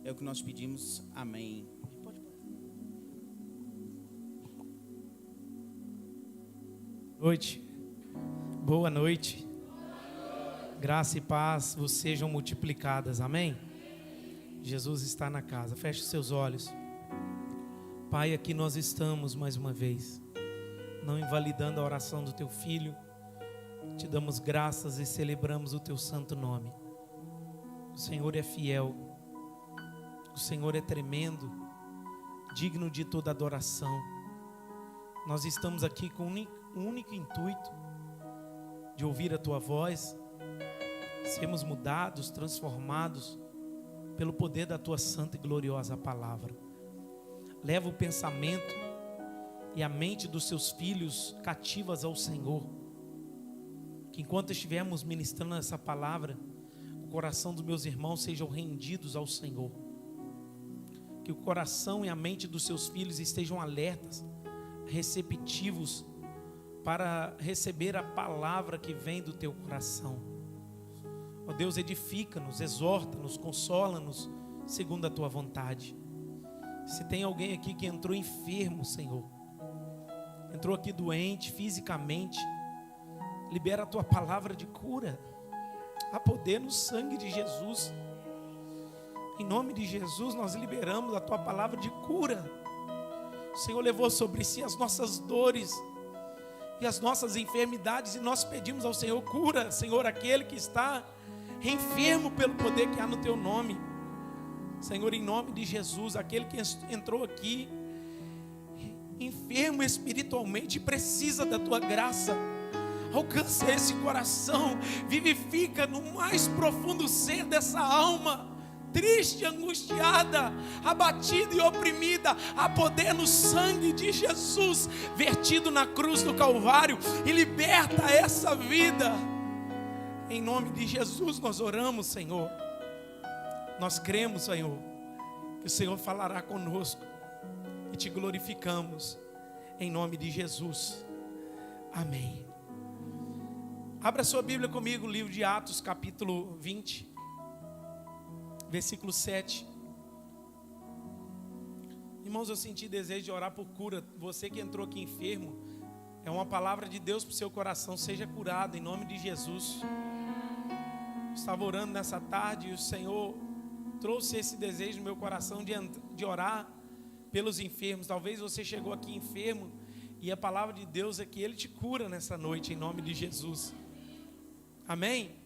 É o que nós pedimos. Amém. Noite. Boa noite. Graça e paz vos sejam multiplicadas. Amém? Jesus está na casa. Feche os seus olhos. Pai, aqui nós estamos mais uma vez, não invalidando a oração do teu filho. Te damos graças e celebramos o teu santo nome. O Senhor é fiel. O Senhor é tremendo, digno de toda adoração. Nós estamos aqui com um único intuito de ouvir a tua voz, sermos mudados, transformados pelo poder da tua santa e gloriosa palavra. Leva o pensamento e a mente dos seus filhos cativas ao Senhor. Que enquanto estivermos ministrando essa palavra, o coração dos meus irmãos sejam rendidos ao Senhor. Que o coração e a mente dos seus filhos estejam alertas, receptivos para receber a palavra que vem do teu coração. Ó Deus, edifica-nos, exorta-nos, consola-nos segundo a tua vontade. Se tem alguém aqui que entrou enfermo, Senhor, entrou aqui doente fisicamente, libera a tua palavra de cura. Há poder no sangue de Jesus. Em nome de Jesus nós liberamos a tua palavra de cura. O Senhor levou sobre si as nossas dores e as nossas enfermidades, e nós pedimos ao Senhor cura, Senhor, aquele que está enfermo pelo poder que há no teu nome. Senhor, em nome de Jesus, aquele que entrou aqui enfermo espiritualmente, precisa da tua graça. Alcança esse coração, vivifica no mais profundo ser dessa alma triste, angustiada, abatida e oprimida. Há poder no sangue de Jesus vertido na cruz do Calvário, e liberta essa vida. Em nome de Jesus nós oramos, Senhor. Nós cremos, Senhor, que o Senhor falará conosco, e te glorificamos em nome de Jesus. Amém. Abra sua Bíblia comigo, livro de Atos, capítulo 20, versículo 7. Irmãos, eu senti desejo de orar por cura. Você que entrou aqui enfermo, é uma palavra de Deus para o seu coração. Seja curado em nome de Jesus. Eu estava orando nessa tarde e o Senhor trouxe esse desejo no meu coração de orar pelos enfermos. Talvez você chegou aqui enfermo e a palavra de Deus é que Ele te cura nessa noite em nome de Jesus. Amém?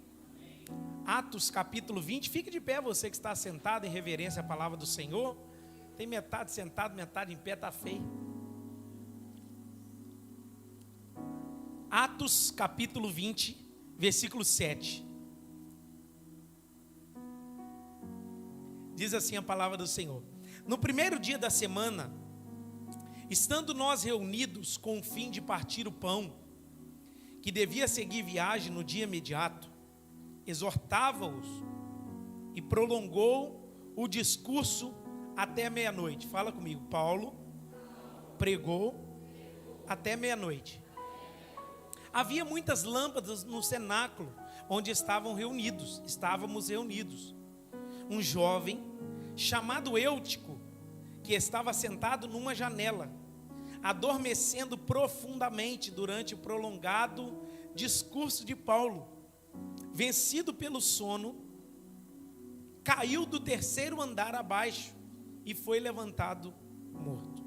Atos capítulo 20, fique de pé você que está sentado em reverência à palavra do Senhor. Tem metade sentado, metade em pé, está feio. Atos capítulo 20, versículo 7. Diz assim a palavra do Senhor: no primeiro dia da semana, estando nós reunidos com o fim de partir o pão, que devia seguir viagem no dia imediato, exortava-os e prolongou o discurso até meia-noite. Fala comigo. Paulo pregou até meia-noite. Havia muitas lâmpadas no cenáculo onde estávamos reunidos. Um jovem chamado Eutico, que estava sentado numa janela, adormecendo profundamente durante o prolongado discurso de Paulo, vencido pelo sono, caiu do terceiro andar abaixo e foi levantado morto.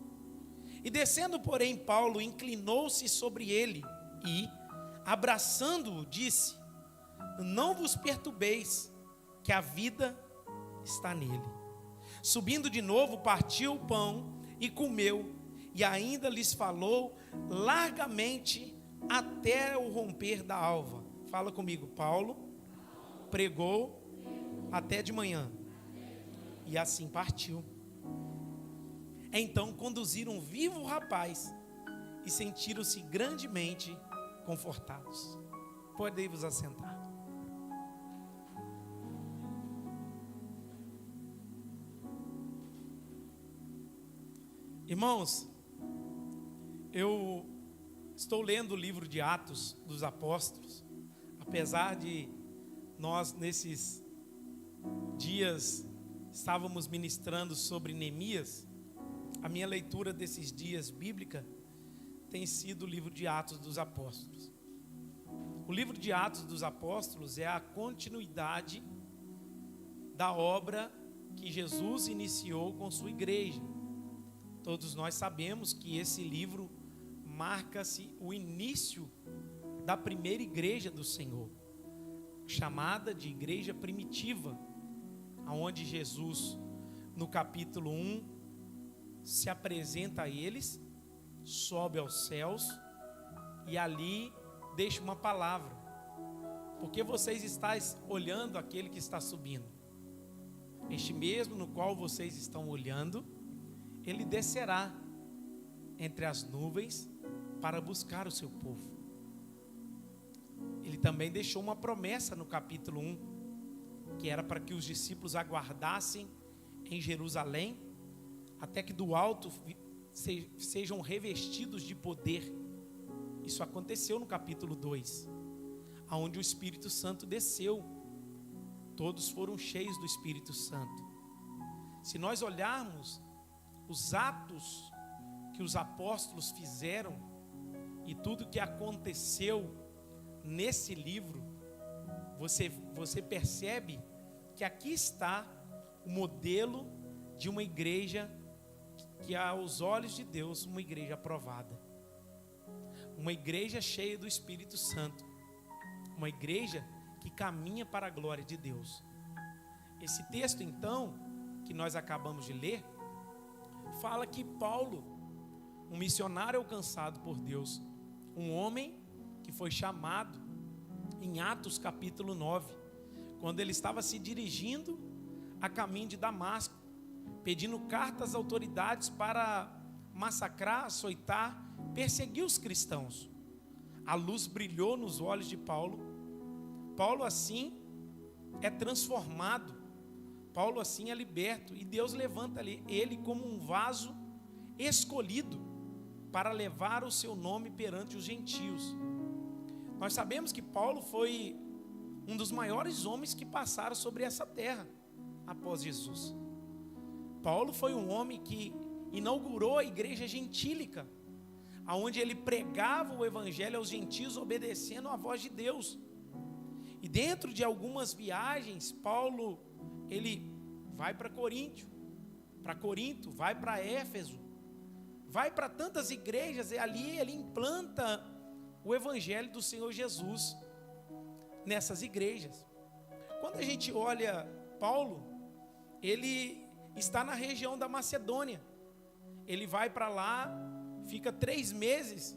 E descendo, porém, Paulo inclinou-se sobre ele e, abraçando-o, disse: não vos perturbeis, que a vida está nele. Subindo de novo, partiu o pão e comeu, e ainda lhes falou largamente até o romper da alva. Fala comigo. Paulo pregou até de manhã, e assim partiu. Então conduziram vivo o rapaz e sentiram-se grandemente confortados. Podem vos assentar. Irmãos, eu estou lendo o livro de Atos dos Apóstolos, apesar de nós nesses dias estávamos ministrando sobre Neemias, a minha leitura desses dias bíblica tem sido o livro de Atos dos Apóstolos. O livro de Atos dos Apóstolos é a continuidade da obra que Jesus iniciou com sua igreja. Todos nós sabemos que esse livro marca-se o início da primeira igreja do Senhor, chamada de igreja primitiva, onde Jesus, no capítulo 1, se apresenta a eles, sobe aos céus e ali deixa uma palavra. Porque vocês estáis olhando aquele que está subindo. Este mesmo no qual vocês estão olhando, ele descerá entre as nuvens para buscar o seu povo. Ele também deixou uma promessa no capítulo 1, que era para que os discípulos aguardassem em Jerusalém, até que do alto sejam revestidos de poder. Isso aconteceu no capítulo 2, onde o Espírito Santo desceu. Todos foram cheios do Espírito Santo. Se nós olharmos os atos que os apóstolos fizeram e tudo que aconteceu nesse livro, você percebe que aqui está o modelo de uma igreja que, aos olhos de Deus, uma igreja aprovada, uma igreja cheia do Espírito Santo, uma igreja que caminha para a glória de Deus. Esse texto, então, que nós acabamos de ler, fala que Paulo, um missionário alcançado por Deus, um homem que foi chamado em Atos capítulo 9, quando ele estava se dirigindo a caminho de Damasco, pedindo cartas às autoridades para massacrar, açoitar, perseguir os cristãos. A luz brilhou nos olhos de Paulo. Paulo assim é transformado, Paulo assim é liberto, e Deus levanta ele como um vaso escolhido para levar o seu nome perante os gentios. Nós sabemos que Paulo foi um dos maiores homens que passaram sobre essa terra após Jesus. Paulo foi um homem que inaugurou a igreja gentílica, onde ele pregava o evangelho aos gentios, obedecendo à voz de Deus. E dentro de algumas viagens, Paulo, ele vai para Corinto, vai para Éfeso, vai para tantas igrejas, e ali ele implanta o evangelho do Senhor Jesus nessas igrejas. Quando a gente olha Paulo, ele está na região da Macedônia. Ele vai para lá, fica 3 meses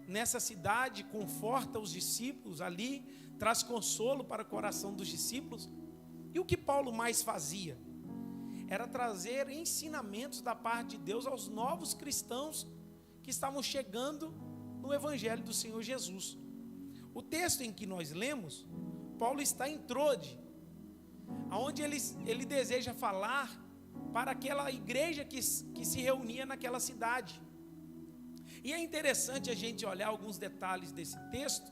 nessa cidade, conforta os discípulos ali, traz consolo para o coração dos discípulos. E o que Paulo mais fazia? Era trazer ensinamentos da parte de Deus aos novos cristãos que estavam chegando no evangelho do Senhor Jesus. O texto em que nós lemos, Paulo está em Trode, onde ele deseja falar para aquela igreja que se reunia naquela cidade. E é interessante a gente olhar alguns detalhes desse texto,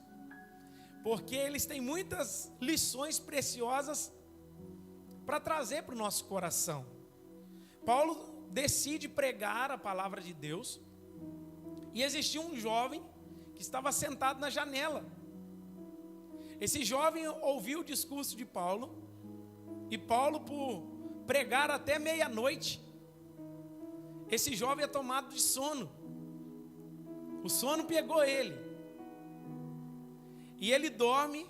porque eles têm muitas lições preciosas para trazer para o nosso coração. Paulo decide pregar a palavra de Deus, e existia um jovem que estava sentado na janela. Esse jovem ouviu o discurso de Paulo, e Paulo, por pregar até meia-noite, esse jovem é tomado de sono. O sono pegou ele, e ele dorme,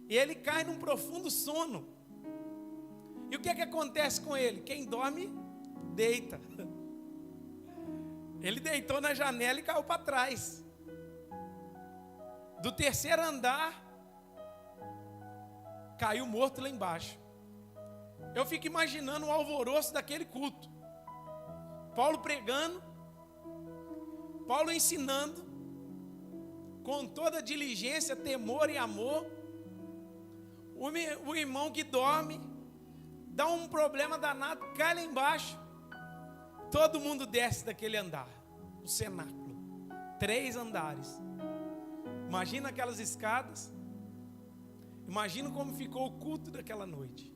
e ele cai num profundo sono. E o que é que acontece com ele? Quem dorme, deita. Ele deitou na janela e caiu para trás. Do 3º andar, caiu morto lá embaixo. Eu fico imaginando o alvoroço daquele culto. Paulo pregando, Paulo ensinando, com toda diligência, temor e amor. O irmão que dorme, dá um problema danado, cai lá embaixo. Todo mundo desce daquele andar, o cenáculo, 3 andares. Imagina aquelas escadas. Imagina como ficou o culto daquela noite.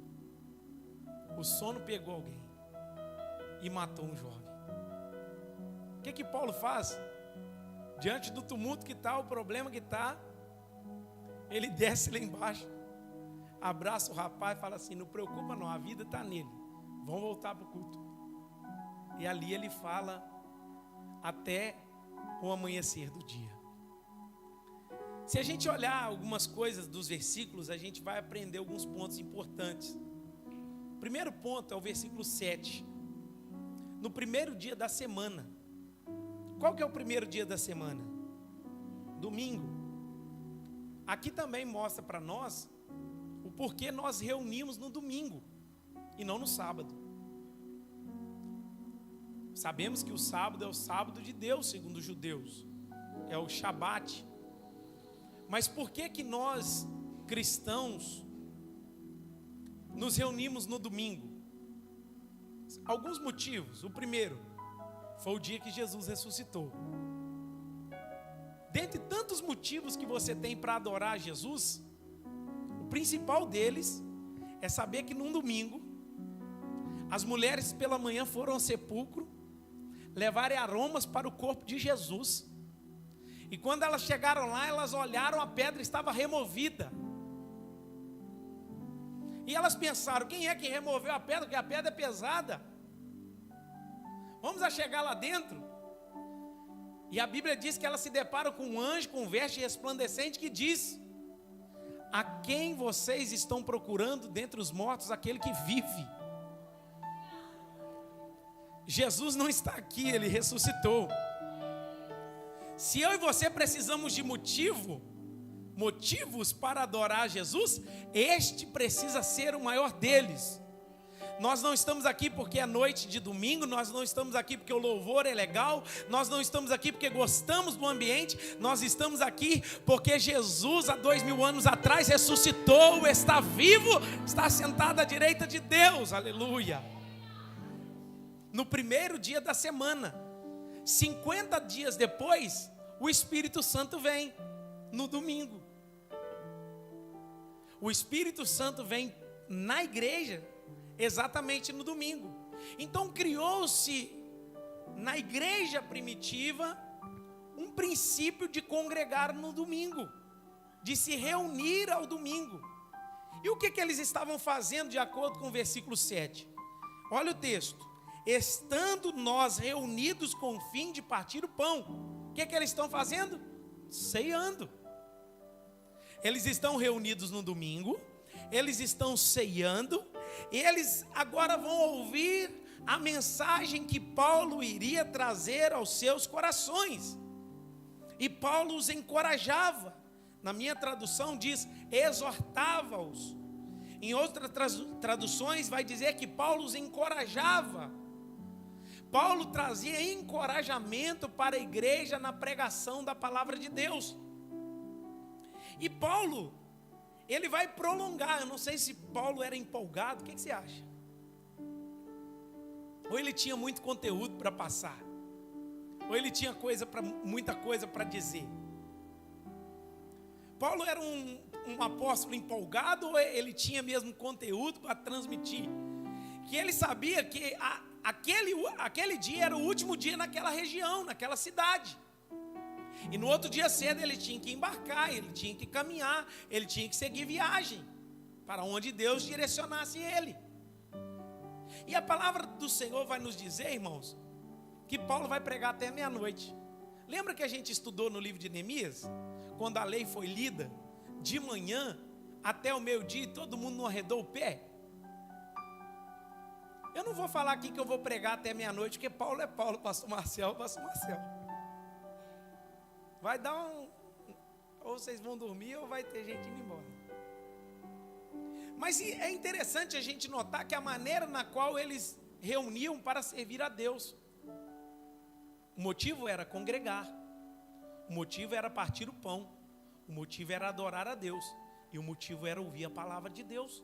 O sono pegou alguém. e matou um jovem. O que Paulo faz? Diante do tumulto que está, o problema que está, ele desce lá embaixo, abraça o rapaz e fala assim: não preocupa não, a vida está nele, vamos voltar para o culto. E ali ele fala até o amanhecer do dia. Se a gente olhar algumas coisas dos versículos, a gente vai aprender alguns pontos importantes. O primeiro ponto é o versículo 7. No primeiro dia da semana. Qual que é o primeiro dia da semana? Domingo. Aqui também mostra para nós o porquê nós reunimos no domingo e não no sábado. Sabemos que o sábado é o sábado de Deus, segundo os judeus. É o Shabat. Mas por que nós, cristãos, nos reunimos no domingo? Alguns motivos. O primeiro, foi o dia que Jesus ressuscitou. Dentre tantos motivos que você tem para adorar Jesus, o principal deles é saber que num domingo, as mulheres pela manhã foram ao sepulcro, levarem aromas para o corpo de Jesus. E quando elas chegaram lá, elas olharam, a pedra estava removida. E elas pensaram: quem é que removeu a pedra? Porque a pedra é pesada. Vamos a chegar lá dentro. E a Bíblia diz que elas se deparam com um anjo com veste resplandecente que diz: a quem vocês estão procurando dentre os mortos? Aquele que vive. Jesus não está aqui, ele ressuscitou. Se eu e você precisamos de motivos para adorar Jesus, este precisa ser o maior deles. Nós não estamos aqui porque é noite de domingo, nós não estamos aqui porque o louvor é legal, nós não estamos aqui porque gostamos do ambiente, nós estamos aqui porque Jesus, há 2000 anos atrás, ressuscitou, está vivo, está sentado à direita de Deus, aleluia. No primeiro dia da semana, 50 dias depois, o Espírito Santo vem no domingo. O Espírito Santo vem na igreja exatamente no domingo. Então criou-se na igreja primitiva um princípio de congregar no domingo, de se reunir ao domingo. E o que eles estavam fazendo de acordo com o versículo 7? Olha o texto: estando nós reunidos com o fim de partir o pão. O que eles estão fazendo? Ceando. Eles estão reunidos no domingo, eles estão ceando, e eles agora vão ouvir a mensagem que Paulo iria trazer aos seus corações. E Paulo os encorajava. Na minha tradução diz: exortava-os. Em outras traduções vai dizer que Paulo os encorajava. Paulo trazia encorajamento para a igreja na pregação da palavra de Deus. E Paulo, ele vai prolongar. Eu não sei se Paulo era empolgado. O que você acha? Ou ele tinha muito conteúdo para passar? Ou ele tinha muita coisa para dizer? Paulo era um apóstolo empolgado, ou ele tinha mesmo conteúdo para transmitir? Que ele sabia que aquele dia era o último dia naquela região, naquela cidade. E no outro dia cedo ele tinha que embarcar, ele tinha que caminhar, ele tinha que seguir viagem para onde Deus direcionasse ele. E a palavra do Senhor vai nos dizer, irmãos, que Paulo vai pregar até meia-noite. Lembra que a gente estudou no livro de Neemias? Quando a lei foi lida, de manhã até o meio-dia, todo mundo não arredou o pé? Eu não vou falar aqui que eu vou pregar até meia-noite, porque Paulo é Paulo, pastor Marcel. Vai dar ou vocês vão dormir ou vai ter gente indo embora. Mas é interessante a gente notar que a maneira na qual eles reuniam para servir a Deus, o motivo era congregar, o motivo era partir o pão, o motivo era adorar a Deus, e o motivo era ouvir a palavra de Deus.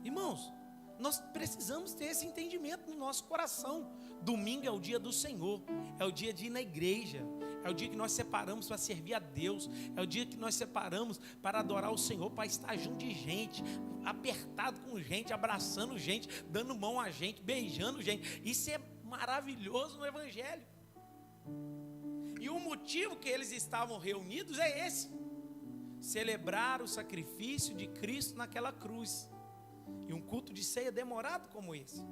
Irmãos, nós precisamos ter esse entendimento no nosso coração. Domingo é o dia do Senhor, é o dia de ir na igreja, É o dia que nós separamos para servir a Deus. É o dia que nós separamos para adorar o Senhor, para estar junto de gente, apertado com gente, abraçando gente, dando mão a gente, beijando gente. Isso é maravilhoso no Evangelho. E o motivo que eles estavam reunidos é esse: celebrar o sacrifício de Cristo naquela cruz. E um culto de ceia demorado como esse.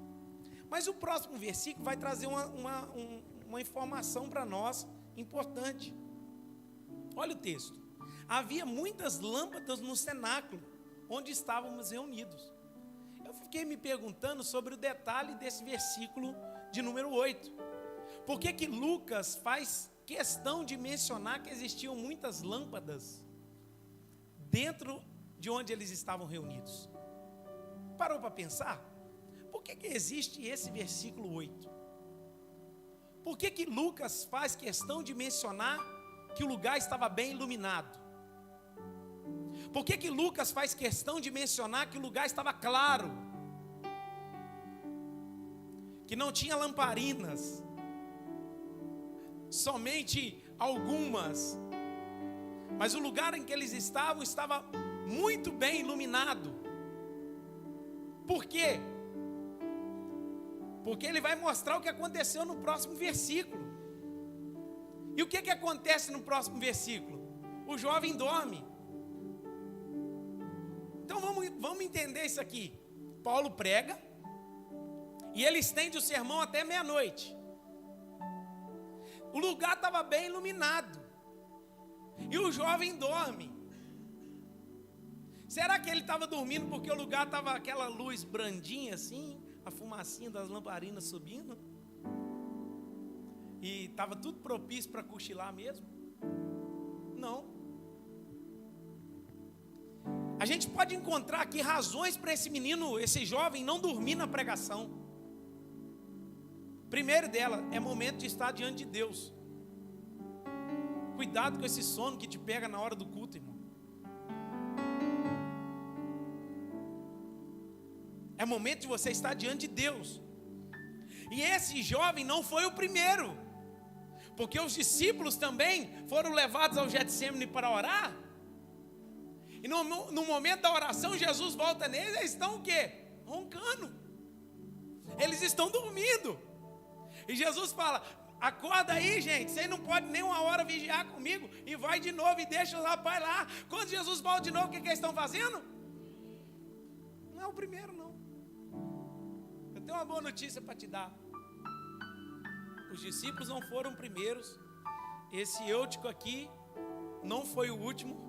Mas o próximo versículo vai trazer uma informação para nós importante. Olha o texto. Havia muitas lâmpadas no cenáculo onde estávamos reunidos. Eu fiquei me perguntando sobre o detalhe desse versículo de número 8. Por que Lucas faz questão de mencionar que existiam muitas lâmpadas dentro de onde eles estavam reunidos? Parou para pensar? Por que existe esse versículo 8? Por que Lucas faz questão de mencionar que o lugar estava bem iluminado? Por que Lucas faz questão de mencionar que o lugar estava claro? Que não tinha lamparinas, somente algumas. Mas o lugar em que eles estavam estava muito bem iluminado. Por quê? Porque ele vai mostrar o que aconteceu no próximo versículo. E o que acontece no próximo versículo? O jovem dorme. Então vamos entender isso aqui. Paulo prega e ele estende o sermão até meia-noite. O lugar estava bem iluminado e o jovem dorme. Será que ele estava dormindo porque o lugar estava aquela luz brandinha assim, a fumacinha das lamparinas subindo? E estava tudo propício para cochilar mesmo? Não. A gente pode encontrar aqui razões para esse menino, esse jovem, não dormir na pregação. Primeiro dela, é momento de estar diante de Deus. Cuidado com esse sono que te pega na hora do culto, irmão. É momento de você estar diante de Deus. E esse jovem não foi o primeiro, porque os discípulos também foram levados ao Getsemane para orar. E no momento da oração, Jesus volta neles, eles estão o quê? Roncando. Eles estão dormindo. E Jesus fala: acorda aí, gente, vocês não podem nem uma hora vigiar comigo. E vai de novo e deixa o rapaz lá. Quando Jesus volta de novo, o que eles estão fazendo? Não é o primeiro, não. Eu tenho uma boa notícia para te dar. Os discípulos não foram primeiros. Esse Eutico aqui não foi o último.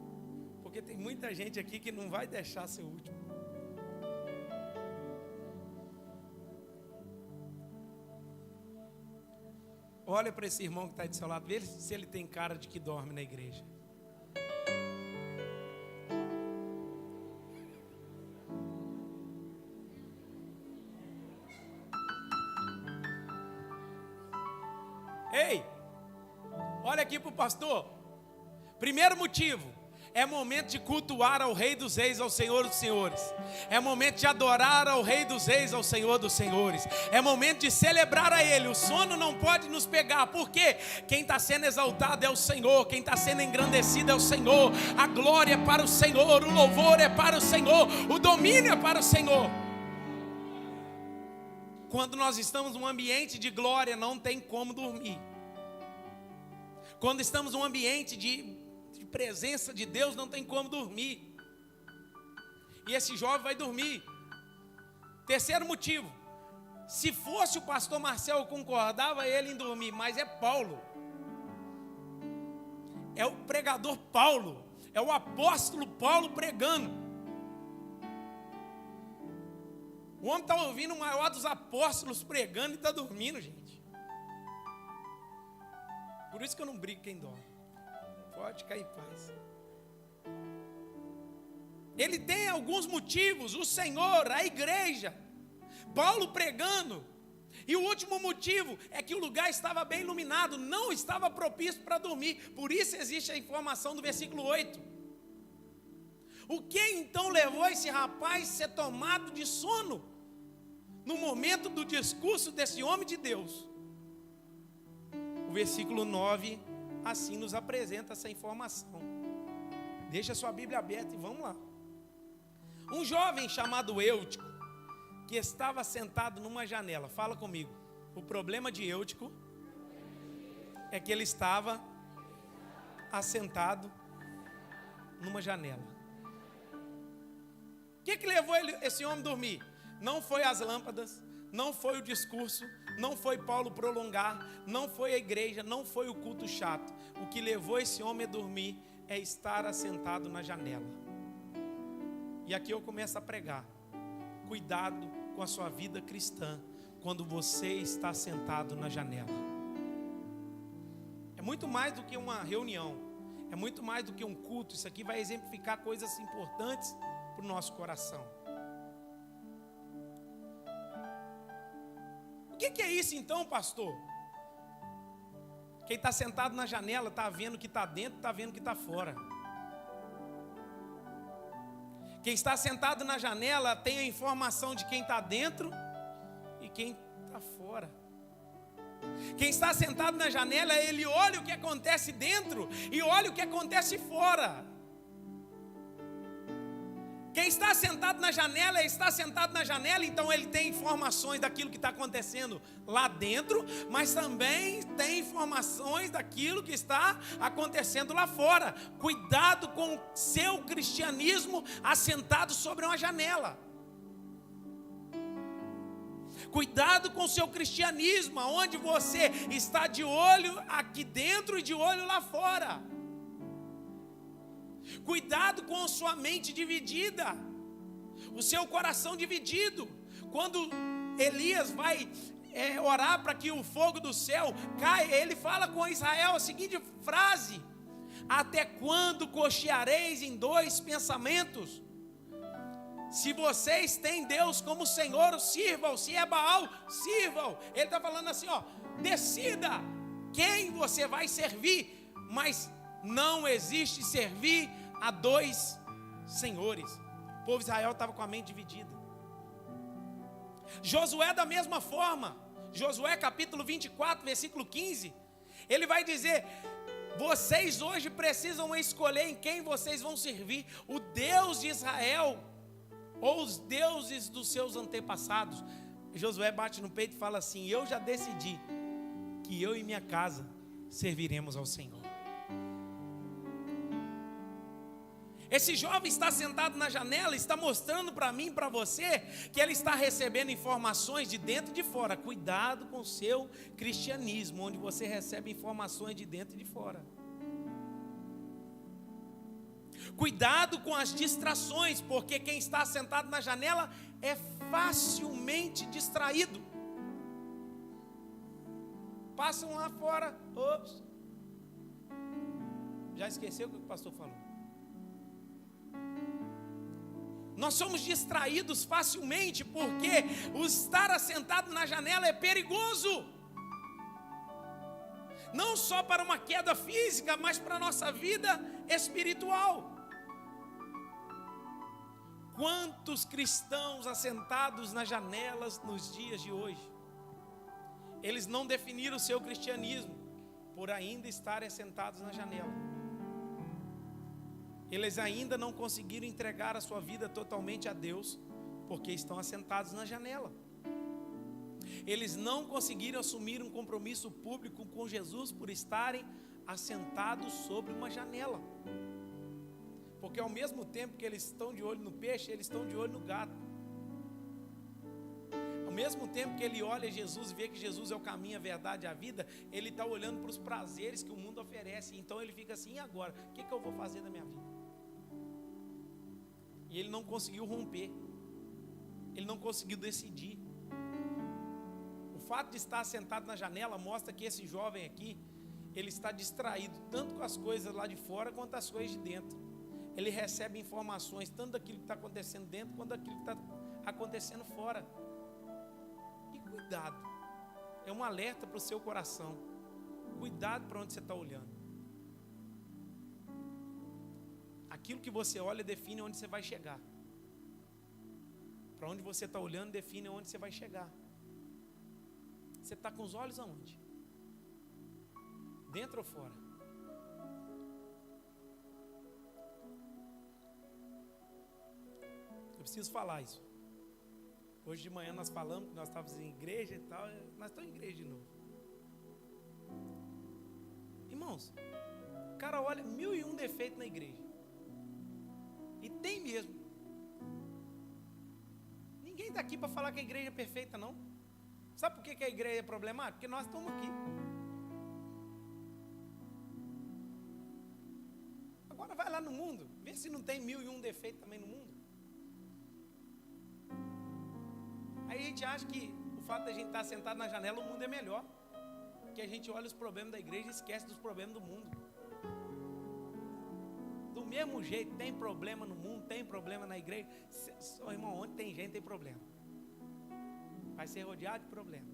Porque tem muita gente aqui que não vai deixar ser o último. Olha para esse irmão que está do seu lado, vê se ele tem cara de que dorme na igreja. Ei, olha aqui para o pastor. Primeiro motivo. É momento de cultuar ao Rei dos Reis, ao Senhor dos Senhores. É momento de adorar ao Rei dos Reis, ao Senhor dos Senhores. É momento de celebrar a Ele. O sono não pode nos pegar, porque quem está sendo exaltado é o Senhor. Quem está sendo engrandecido é o Senhor. A glória é para o Senhor, o louvor é para o Senhor, o domínio é para o Senhor. Quando nós estamos num ambiente de glória, não tem como dormir. Quando estamos num ambiente de presença de Deus, não tem como dormir. E esse jovem vai dormir. Terceiro motivo: se fosse o pastor Marcelo, concordava ele em dormir, mas é Paulo. É o pregador Paulo. É o apóstolo Paulo pregando. O homem está ouvindo o maior dos apóstolos pregando e está dormindo, gente. Por isso que eu não brigo quem dorme. Pode cair em paz. Ele tem alguns motivos, o Senhor, a igreja, Paulo pregando. E o último motivo é que o lugar estava bem iluminado, não estava propício para dormir. Por isso existe a informação do versículo 8. O que então levou esse rapaz a ser tomado de sono no momento do discurso desse homem de Deus? O versículo 9 assim nos apresenta essa informação. Deixa a sua Bíblia aberta e vamos lá. Um jovem chamado Eutico, que estava sentado numa janela. Fala comigo. O problema de Eutico é que ele estava assentado numa janela. O que levou esse homem a dormir? Não foi as lâmpadas, não foi o discurso, não foi Paulo prolongar, não foi a igreja, não foi o culto chato. O que levou esse homem a dormir é estar assentado na janela. E aqui eu começo a pregar. Cuidado com a sua vida cristã quando você está sentado na janela. É muito mais do que uma reunião, é muito mais do que um culto. Isso aqui vai exemplificar coisas importantes para o nosso coração. O que é isso então, pastor? Quem está sentado na janela está vendo o que está dentro, está vendo o que está fora. Quem está sentado na janela tem a informação de quem está dentro e quem está fora. Quem está sentado na janela, ele olha o que acontece dentro e olha o que acontece fora. Quem está sentado na janela, está sentado na janela, então ele tem informações daquilo que está acontecendo lá dentro, mas também tem informações daquilo que está acontecendo lá fora. Cuidado com o seu cristianismo assentado sobre uma janela. Cuidado com o seu cristianismo, onde você está de olho aqui dentro e de olho lá fora. Cuidado com a sua mente dividida, o seu coração dividido. Quando Elias vai orar para que o fogo do céu caia, ele fala com Israel a seguinte frase: até quando cocheareis em dois pensamentos? Se vocês têm Deus como Senhor, sirvam. Se é Baal, sirvam. Ele está falando assim, decida quem você vai servir, mas não existe servir a dois senhores. O povo de Israel estava com a mente dividida. Josué da mesma forma. Josué capítulo 24, versículo 15. Ele vai dizer: vocês hoje precisam escolher em quem vocês vão servir. O Deus de Israel ou os deuses dos seus antepassados. Josué bate no peito e fala assim: eu já decidi que eu e minha casa serviremos ao Senhor. Esse jovem está sentado na janela, está mostrando para mim e para você que ele está recebendo informações de dentro e de fora. Cuidado com o seu cristianismo, onde você recebe informações de dentro e de fora. Cuidado com as distrações, porque quem está sentado na janela é facilmente distraído. Passam lá fora, ops, já esqueceu o que o pastor falou? Nós somos distraídos facilmente, porque o estar assentado na janela é perigoso. Não só para uma queda física, mas para a nossa vida espiritual. Quantos cristãos assentados nas janelas nos dias de hoje? Eles não definiram o seu cristianismo por ainda estarem assentados na janela. Eles ainda não conseguiram entregar a sua vida totalmente a Deus, porque estão assentados na janela. Eles não conseguiram assumir um compromisso público com Jesus por estarem assentados sobre uma janela. Porque ao mesmo tempo que eles estão de olho no peixe, eles estão de olho no gato. Ao mesmo tempo que ele olha Jesus e vê que Jesus é o caminho, a verdade e a vida, ele está olhando para os prazeres que o mundo oferece. Então ele fica assim: e agora? O que eu vou fazer da minha vida? E ele não conseguiu romper. Ele não conseguiu decidir. O fato de estar sentado na janela mostra que esse jovem aqui, ele está distraído tanto com as coisas lá de fora quanto as coisas de dentro. Ele recebe informações tanto daquilo que está acontecendo dentro quanto daquilo que está acontecendo fora. E cuidado, é um alerta para o seu coração. Cuidado para onde você está olhando. Aquilo que você olha define onde você vai chegar. Para onde você está olhando define onde você vai chegar. Você está com os olhos aonde? Dentro ou fora? preciso falar isso. Hoje de manhã nós falamos que nós estávamos em igreja e tal, nós estamos em igreja de novo. Irmãos, o cara olha 1001 defeitos na igreja. E tem mesmo. Ninguém está aqui para falar que a igreja é perfeita, não. Sabe por que a igreja é problemática? Porque nós estamos aqui. Agora vai lá no mundo, vê se não tem 1001 defeitos também no mundo. Aí a gente acha que o fato de a gente estar sentado na janela, o mundo é melhor. Porque a gente olha os problemas da igreja e esquece dos problemas do mundo. Do mesmo jeito, tem problema no mundo, tem problema na igreja. Irmão, onde tem gente tem problema. Vai ser rodeado de problema.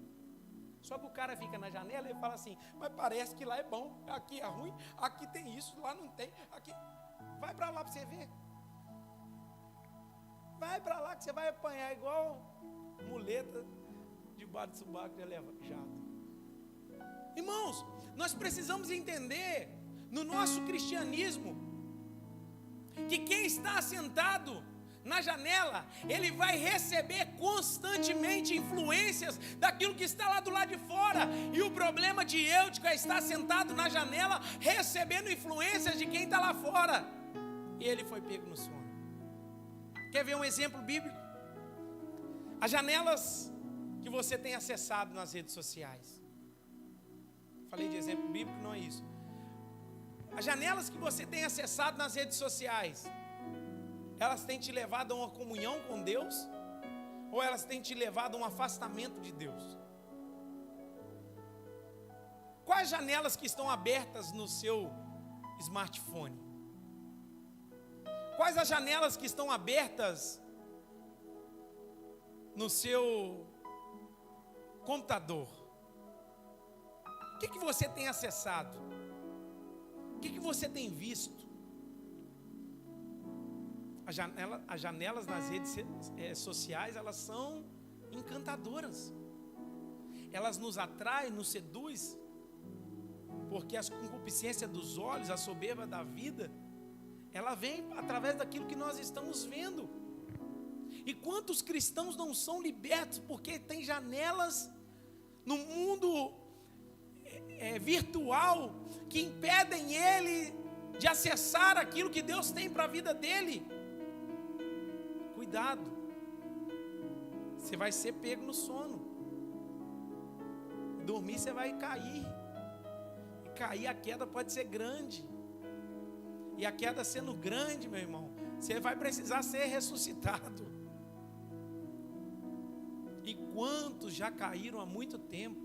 Só que o cara fica na janela e fala assim, mas parece que lá é bom, aqui é ruim, aqui tem isso, lá não tem, aqui. Vai para lá para você ver. Vai para lá que você vai apanhar igual muleta debaixo do subaco de jato. Irmãos, nós precisamos entender no nosso cristianismo que quem está sentado na janela, ele vai receber constantemente influências daquilo que está lá do lado de fora. E o problema de Eutico é estar sentado na janela, recebendo influências de quem está lá fora. E ele foi pego no sono. Quer ver um exemplo bíblico? As janelas que você tem acessado nas redes sociais. Falei de exemplo bíblico, não é isso. As janelas que você tem acessado nas redes sociais, elas têm te levado a uma comunhão com Deus? Ou elas têm te levado a um afastamento de Deus? Quais janelas que estão abertas no seu smartphone? Quais as janelas que estão abertas no seu computador? O que você tem acessado? O que você tem visto? As janelas nas redes sociais, elas são encantadoras. Elas nos atraem, nos seduzem, porque a concupiscência dos olhos, a soberba da vida, ela vem através daquilo que nós estamos vendo. E quantos cristãos não são libertos porque tem janelas no mundo virtual que impedem ele de acessar aquilo que Deus tem para a vida dele? Cuidado, você vai ser pego no sono. Dormir você vai cair. E cair, a queda pode ser grande. E a queda sendo grande, meu irmão, você vai precisar ser ressuscitado. E quantos já caíram há muito tempo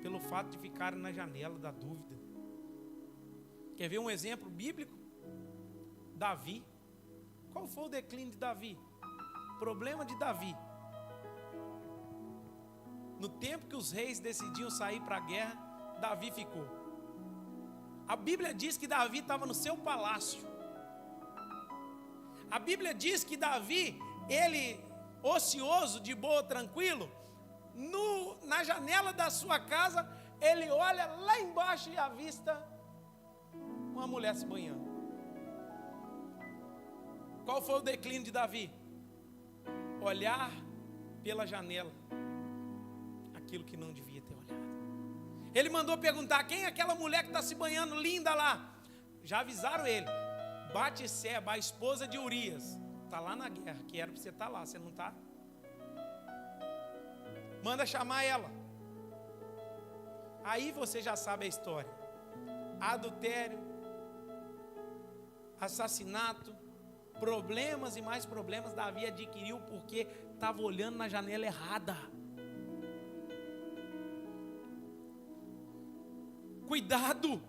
pelo fato de ficarem na janela da dúvida? Quer ver um exemplo bíblico? Davi. Qual foi o declínio de Davi? O problema de Davi. No tempo que os reis decidiam sair para a guerra, Davi ficou. A Bíblia diz que Davi estava no seu palácio. A Bíblia diz que Davi, ele ocioso, de boa, tranquilo, na janela da sua casa, ele olha lá embaixo e avista uma mulher se banhando. Qual foi o declínio de Davi? Olhar pela janela aquilo que não devia ter olhado. Ele mandou perguntar: quem é aquela mulher que está se banhando linda lá? Já avisaram ele: Batseba, a esposa de Urias, está lá na guerra, que era para você estar lá, você não está? Manda chamar ela. Aí você já sabe a história: adultério, assassinato, problemas e mais problemas. Davi adquiriu porque estava olhando na janela errada. Cuidado.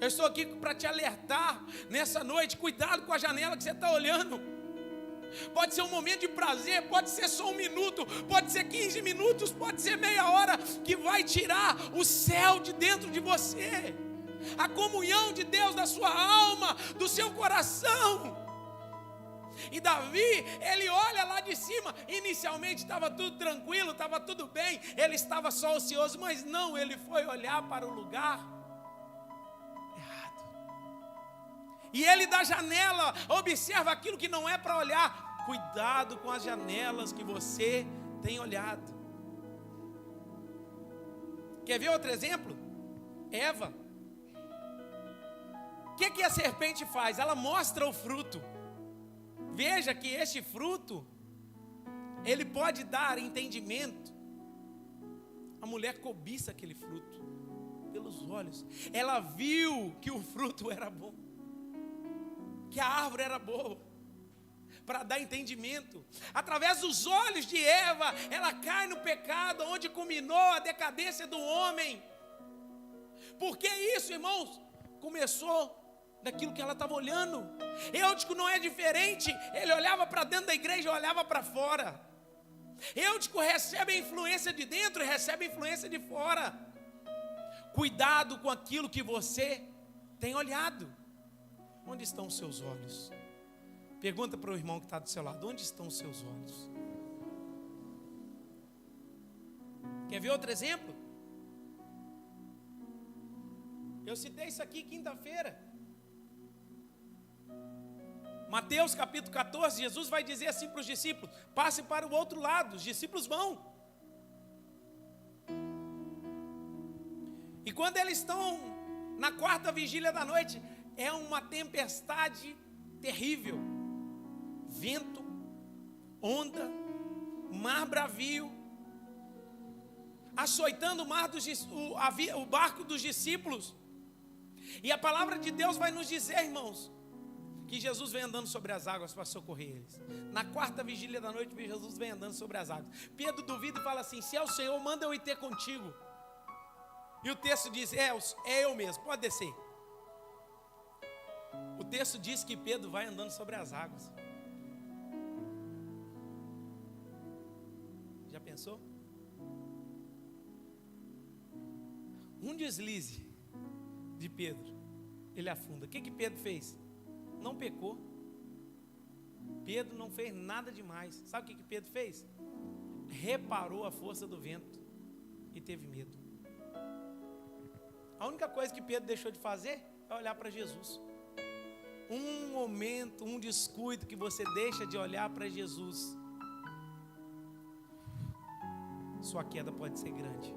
Eu estou aqui para te alertar nessa noite. Cuidado com a janela que você está olhando. Pode ser um momento de prazer, pode ser só 1 minuto, pode ser 15 minutos, pode ser meia hora, que vai tirar o céu de dentro de você, a comunhão de Deus da sua alma, do seu coração. E Davi, ele olha lá de cima. Inicialmente estava tudo tranquilo, estava tudo bem, ele estava só ocioso, mas não, ele foi olhar para o lugar errado. E ele da janela observa aquilo que não é para olhar. Cuidado com as janelas que você tem olhado. Quer ver outro exemplo? Eva. O que a serpente faz? Ela mostra o fruto. Veja que este fruto, ele pode dar entendimento. A mulher cobiça aquele fruto pelos olhos. Ela viu que o fruto era bom, que a árvore era boa, para dar entendimento. Através dos olhos de Eva, ela cai no pecado, onde culminou a decadência do homem. Por que isso, irmãos? Começou daquilo que ela estava olhando. Eutico não é diferente. Ele olhava para dentro da igreja, olhava para fora. Eutico recebe a influência de dentro e recebe a influência de fora. Cuidado com aquilo que você tem olhado. Onde estão os seus olhos? Pergunta para o irmão que está do seu lado: onde estão os seus olhos? Quer ver outro exemplo? Eu citei isso aqui quinta-feira. Mateus capítulo 14, Jesus vai dizer assim para os discípulos: passe para o outro lado. Os discípulos vão. E quando eles estão na quarta vigília da noite, é uma tempestade terrível. Vento, onda, mar bravio, açoitando o barco dos discípulos. E a palavra de Deus vai nos dizer, irmãos, que Jesus vem andando sobre as águas para socorrer eles. Na quarta vigília da noite, Jesus vem andando sobre as águas. Pedro duvida e fala assim: se é o Senhor, manda eu ir ter contigo. E o texto diz: é eu mesmo, pode descer. O texto diz que Pedro vai andando sobre as águas. Já pensou? Um deslize de Pedro, ele afunda. O que Pedro fez? Não pecou. Pedro não fez nada demais. Sabe o que Pedro fez? Reparou a força do vento e teve medo. A única coisa que Pedro deixou de fazer é olhar para Jesus. Um momento, um descuido que você deixa de olhar para Jesus, sua queda pode ser grande.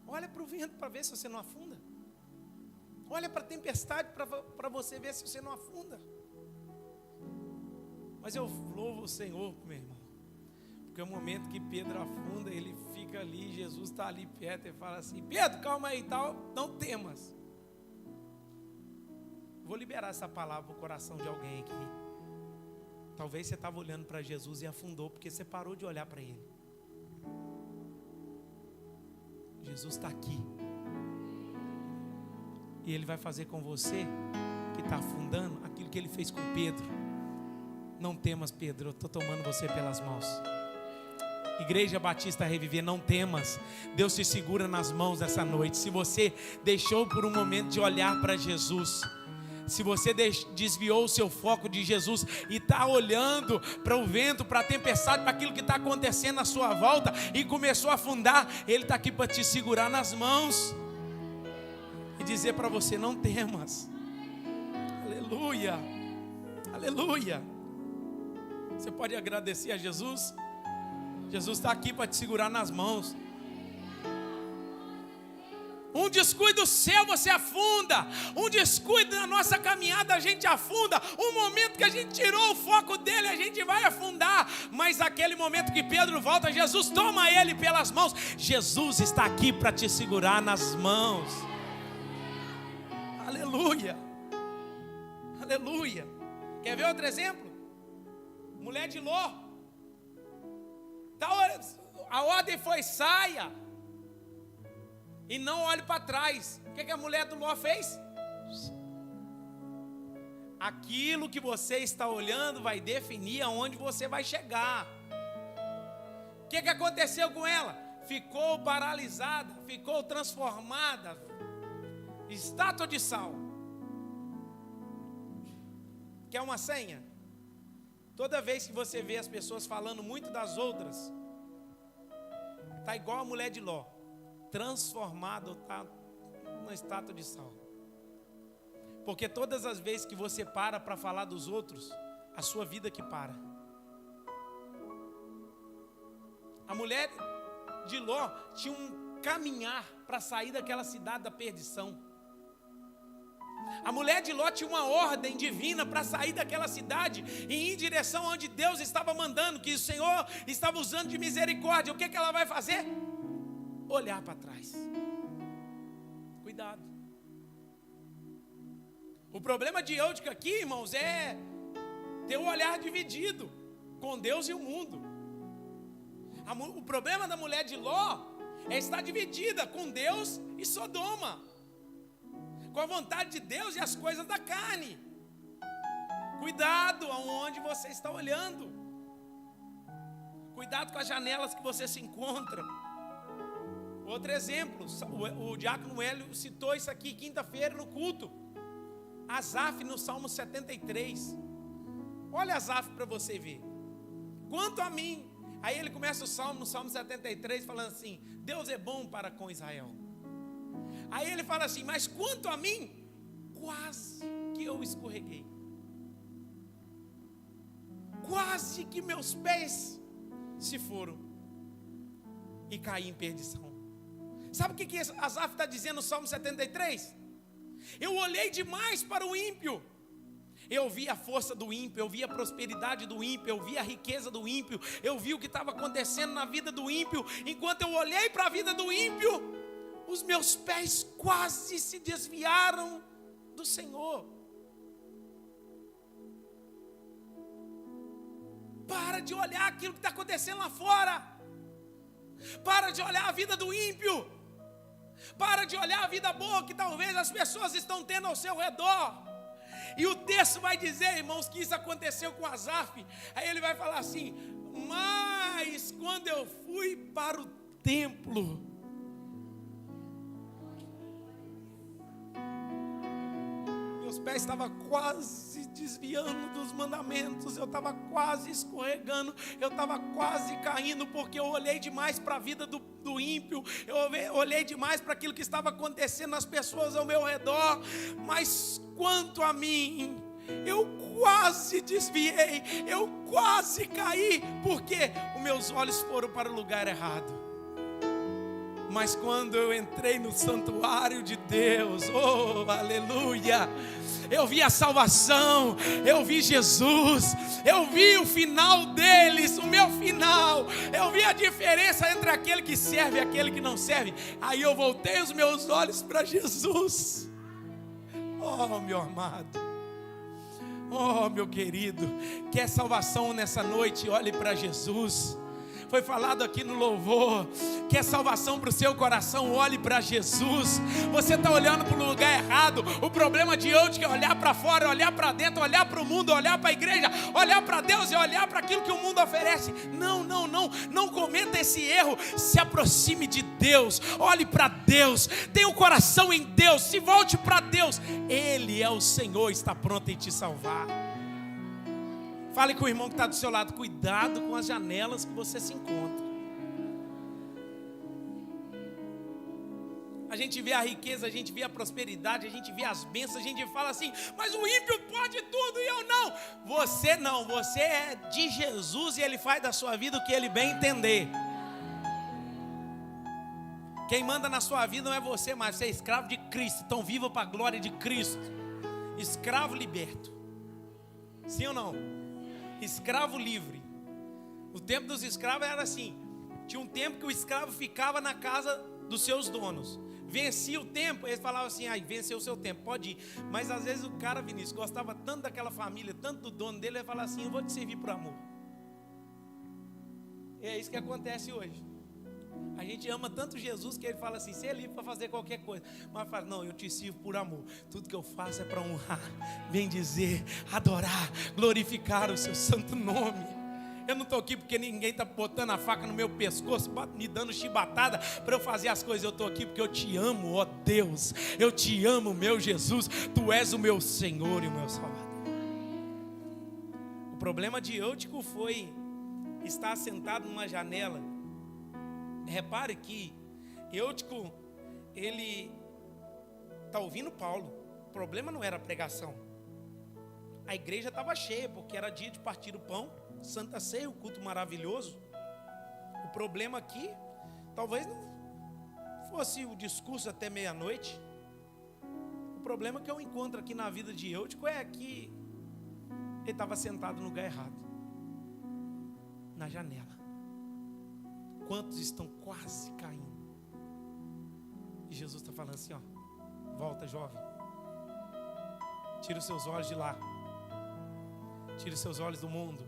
Olha para o vento para ver se você não afunda. Olha para a tempestade para você ver se você não afunda. Mas eu louvo o Senhor, meu irmão, porque o momento que Pedro afunda, ele fica ali, Jesus está ali perto e fala assim: Pedro, calma aí, tal, não temas. Vou liberar essa palavra para o coração de alguém aqui. Talvez você estava olhando para Jesus e afundou porque você parou de olhar para Ele. Jesus está aqui. E Ele vai fazer com você, que está afundando, aquilo que Ele fez com Pedro. Não temas, Pedro, eu estou tomando você pelas mãos. Igreja Batista Reviver, não temas. Deus te segura nas mãos essa noite. Se você deixou por um momento de olhar para Jesus, se você desviou o seu foco de Jesus e está olhando para o vento, para a tempestade, para aquilo que está acontecendo à sua volta e começou a afundar, Ele está aqui para te segurar nas mãos e dizer para você: não temas. Aleluia, aleluia. Você pode agradecer a Jesus? Jesus está aqui para te segurar nas mãos. Um descuido seu, você afunda. Um descuido na nossa caminhada, a gente afunda. Um momento que a gente tirou o foco dele, a gente vai afundar. Mas aquele momento que Pedro volta, Jesus toma ele pelas mãos. Jesus está aqui para te segurar nas mãos. Aleluia, aleluia. Quer ver outro exemplo? Mulher de Ló. A ordem foi: saia e não olhe para trás. O que a mulher do Ló fez? Aquilo que você está olhando vai definir aonde você vai chegar. O que aconteceu com ela? Ficou paralisada, ficou transformada, estátua de sal. Quer uma senha? Toda vez que você vê as pessoas falando muito das outras, está igual a mulher de Ló, transformado, está uma estátua de sal. Porque todas as vezes que você para falar dos outros, a sua vida que para. A mulher de Ló tinha um caminhar para sair daquela cidade da perdição. A mulher de Ló tinha uma ordem divina para sair daquela cidade e ir em direção onde Deus estava mandando, que o Senhor estava usando de misericórdia. O que ela vai fazer? Olhar para trás. Cuidado. O problema de Eutico aqui, irmãos, é ter um olhar dividido com Deus e o mundo. O problema da mulher de Ló é estar dividida com Deus e Sodoma, com a vontade de Deus e as coisas da carne. Cuidado aonde você está olhando. Cuidado com as janelas que você se encontra. Outro exemplo, o diácono Hélio citou isso aqui quinta-feira no culto. Asaf no Salmo 73. Olha Asaf para você ver. Quanto a mim. Aí ele começa o Salmo, no Salmo 73, falando assim: Deus é bom para com Israel. Aí ele fala assim: mas quanto a mim, quase que eu escorreguei. Quase que meus pés se foram e caí em perdição. Sabe o que Asaf está dizendo no Salmo 73? Eu olhei demais para o ímpio. Eu vi a força do ímpio, eu vi a prosperidade do ímpio, eu vi a riqueza do ímpio, eu vi o que estava acontecendo na vida do ímpio. Enquanto eu olhei para a vida do ímpio, os meus pés quase se desviaram do Senhor. Para de olhar aquilo que está acontecendo lá fora. Para de olhar a vida do ímpio. Para de olhar a vida boa que talvez as pessoas estão tendo ao seu redor. E o texto vai dizer, irmãos, que isso aconteceu com Asaf. Aí ele vai falar assim: mas quando eu fui para o templo, meus pés estavam quase desviando dos mandamentos, eu estava quase escorregando, eu estava quase caindo, porque eu olhei demais para a vida do ímpio, eu olhei demais para aquilo que estava acontecendo nas pessoas ao meu redor. Mas quanto a mim, eu quase desviei, eu quase caí, porque os meus olhos foram para o lugar errado. Mas quando eu entrei no santuário de Deus, oh, aleluia, eu vi a salvação, eu vi Jesus, eu vi o final deles, o meu final, eu vi a diferença entre aquele que serve e aquele que não serve. Aí eu voltei os meus olhos para Jesus. Oh, meu amado, oh, meu querido, quer salvação nessa noite? Olhe para Jesus. Foi falado aqui no louvor, que é salvação para o seu coração, olhe para Jesus. Você está olhando para o lugar errado. O problema de hoje é olhar para fora, olhar para dentro, olhar para o mundo, olhar para a igreja, olhar para Deus e olhar para aquilo que o mundo oferece. Não cometa esse erro. Se aproxime de Deus, olhe para Deus, tenha o coração em Deus, se volte para Deus. Ele é o Senhor, está pronto em te salvar. Fale com o irmão que está do seu lado: cuidado com as janelas que você se encontra. A gente vê a riqueza, a gente vê a prosperidade, a gente vê as bênçãos, a gente fala assim: mas o ímpio pode tudo e eu não. Você não, você é de Jesus e Ele faz da sua vida o que Ele bem entender. Quem manda na sua vida não é você, mas você é escravo de Cristo. Então viva para a glória de Cristo. Escravo liberto. Sim ou não? Escravo livre. O tempo dos escravos era assim. Tinha um tempo que o escravo ficava na casa dos seus donos. Vencia o tempo, eles falavam assim: venceu o seu tempo, pode ir. Mas às vezes o cara, Vinícius, gostava tanto daquela família, tanto do dono dele, ele falava assim: eu vou te servir por amor. E é isso que acontece hoje. A gente ama tanto Jesus que ele fala assim: você é livre para fazer qualquer coisa. Mas fala: não, eu te sirvo por amor. Tudo que eu faço é para honrar, bendizer, adorar, glorificar o seu santo nome. Eu não estou aqui porque ninguém está botando a faca no meu pescoço, me dando chibatada para eu fazer as coisas. Eu estou aqui porque eu te amo, ó Deus. Eu te amo, meu Jesus. Tu és o meu Senhor e o meu Salvador. O problema de Eutico foi estar sentado numa janela. Repare que Eutico, ele Está ouvindo Paulo. O problema não era a pregação. A igreja estava cheia, porque era dia de partir o pão, Santa Ceia, o culto maravilhoso. O problema aqui, talvez não fosse o discurso até meia-noite. O problema que eu encontro aqui na vida de Eutico é que ele estava sentado no lugar errado, na janela. Quantos estão quase caindo? E Jesus está falando assim, ó, volta, jovem. Tira os seus olhos de lá. Tira os seus olhos do mundo.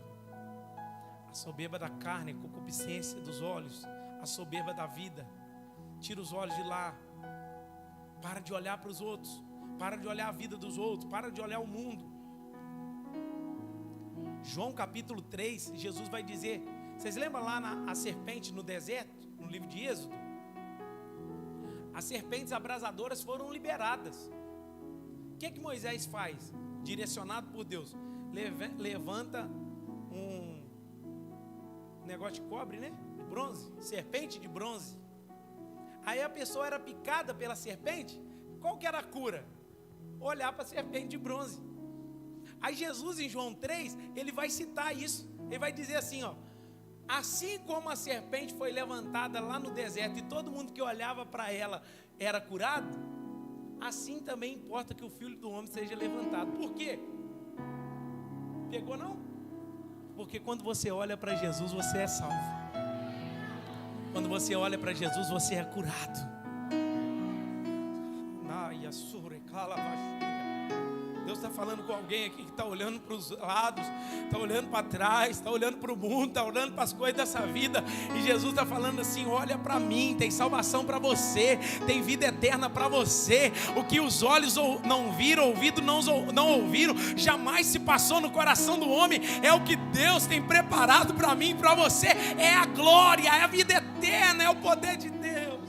A soberba da carne, a concupiscência dos olhos, a soberba da vida. Tira os olhos de lá. Para de olhar para os outros. Para de olhar a vida dos outros. Para de olhar o mundo. João capítulo 3, Jesus vai dizer, vocês lembram lá a serpente no deserto, no livro de Êxodo? As serpentes abrasadoras foram liberadas. O que Moisés faz? Direcionado por Deus, levanta um negócio de cobre, né? De bronze, serpente de bronze. Aí a pessoa era picada pela serpente. Qual que era a cura? Olhar para a serpente de bronze. Aí Jesus em João 3, ele vai citar isso. Ele vai dizer assim, ó, assim como a serpente foi levantada lá no deserto e todo mundo que olhava para ela era curado, assim também importa que o Filho do Homem seja levantado. Por quê? Pegou não? Porque quando você olha para Jesus, você é salvo. Quando você olha para Jesus, você é curado. Deus está falando com alguém aqui que está olhando para os lados, está olhando para trás, está olhando para o mundo, está olhando para as coisas dessa vida. E Jesus está falando assim, olha para mim, tem salvação para você, tem vida eterna para você. O que os olhos não viram, ouvido não ouviram, jamais se passou no coração do homem. É o que Deus tem preparado para mim e para você. É a glória, é a vida eterna, é o poder de Deus.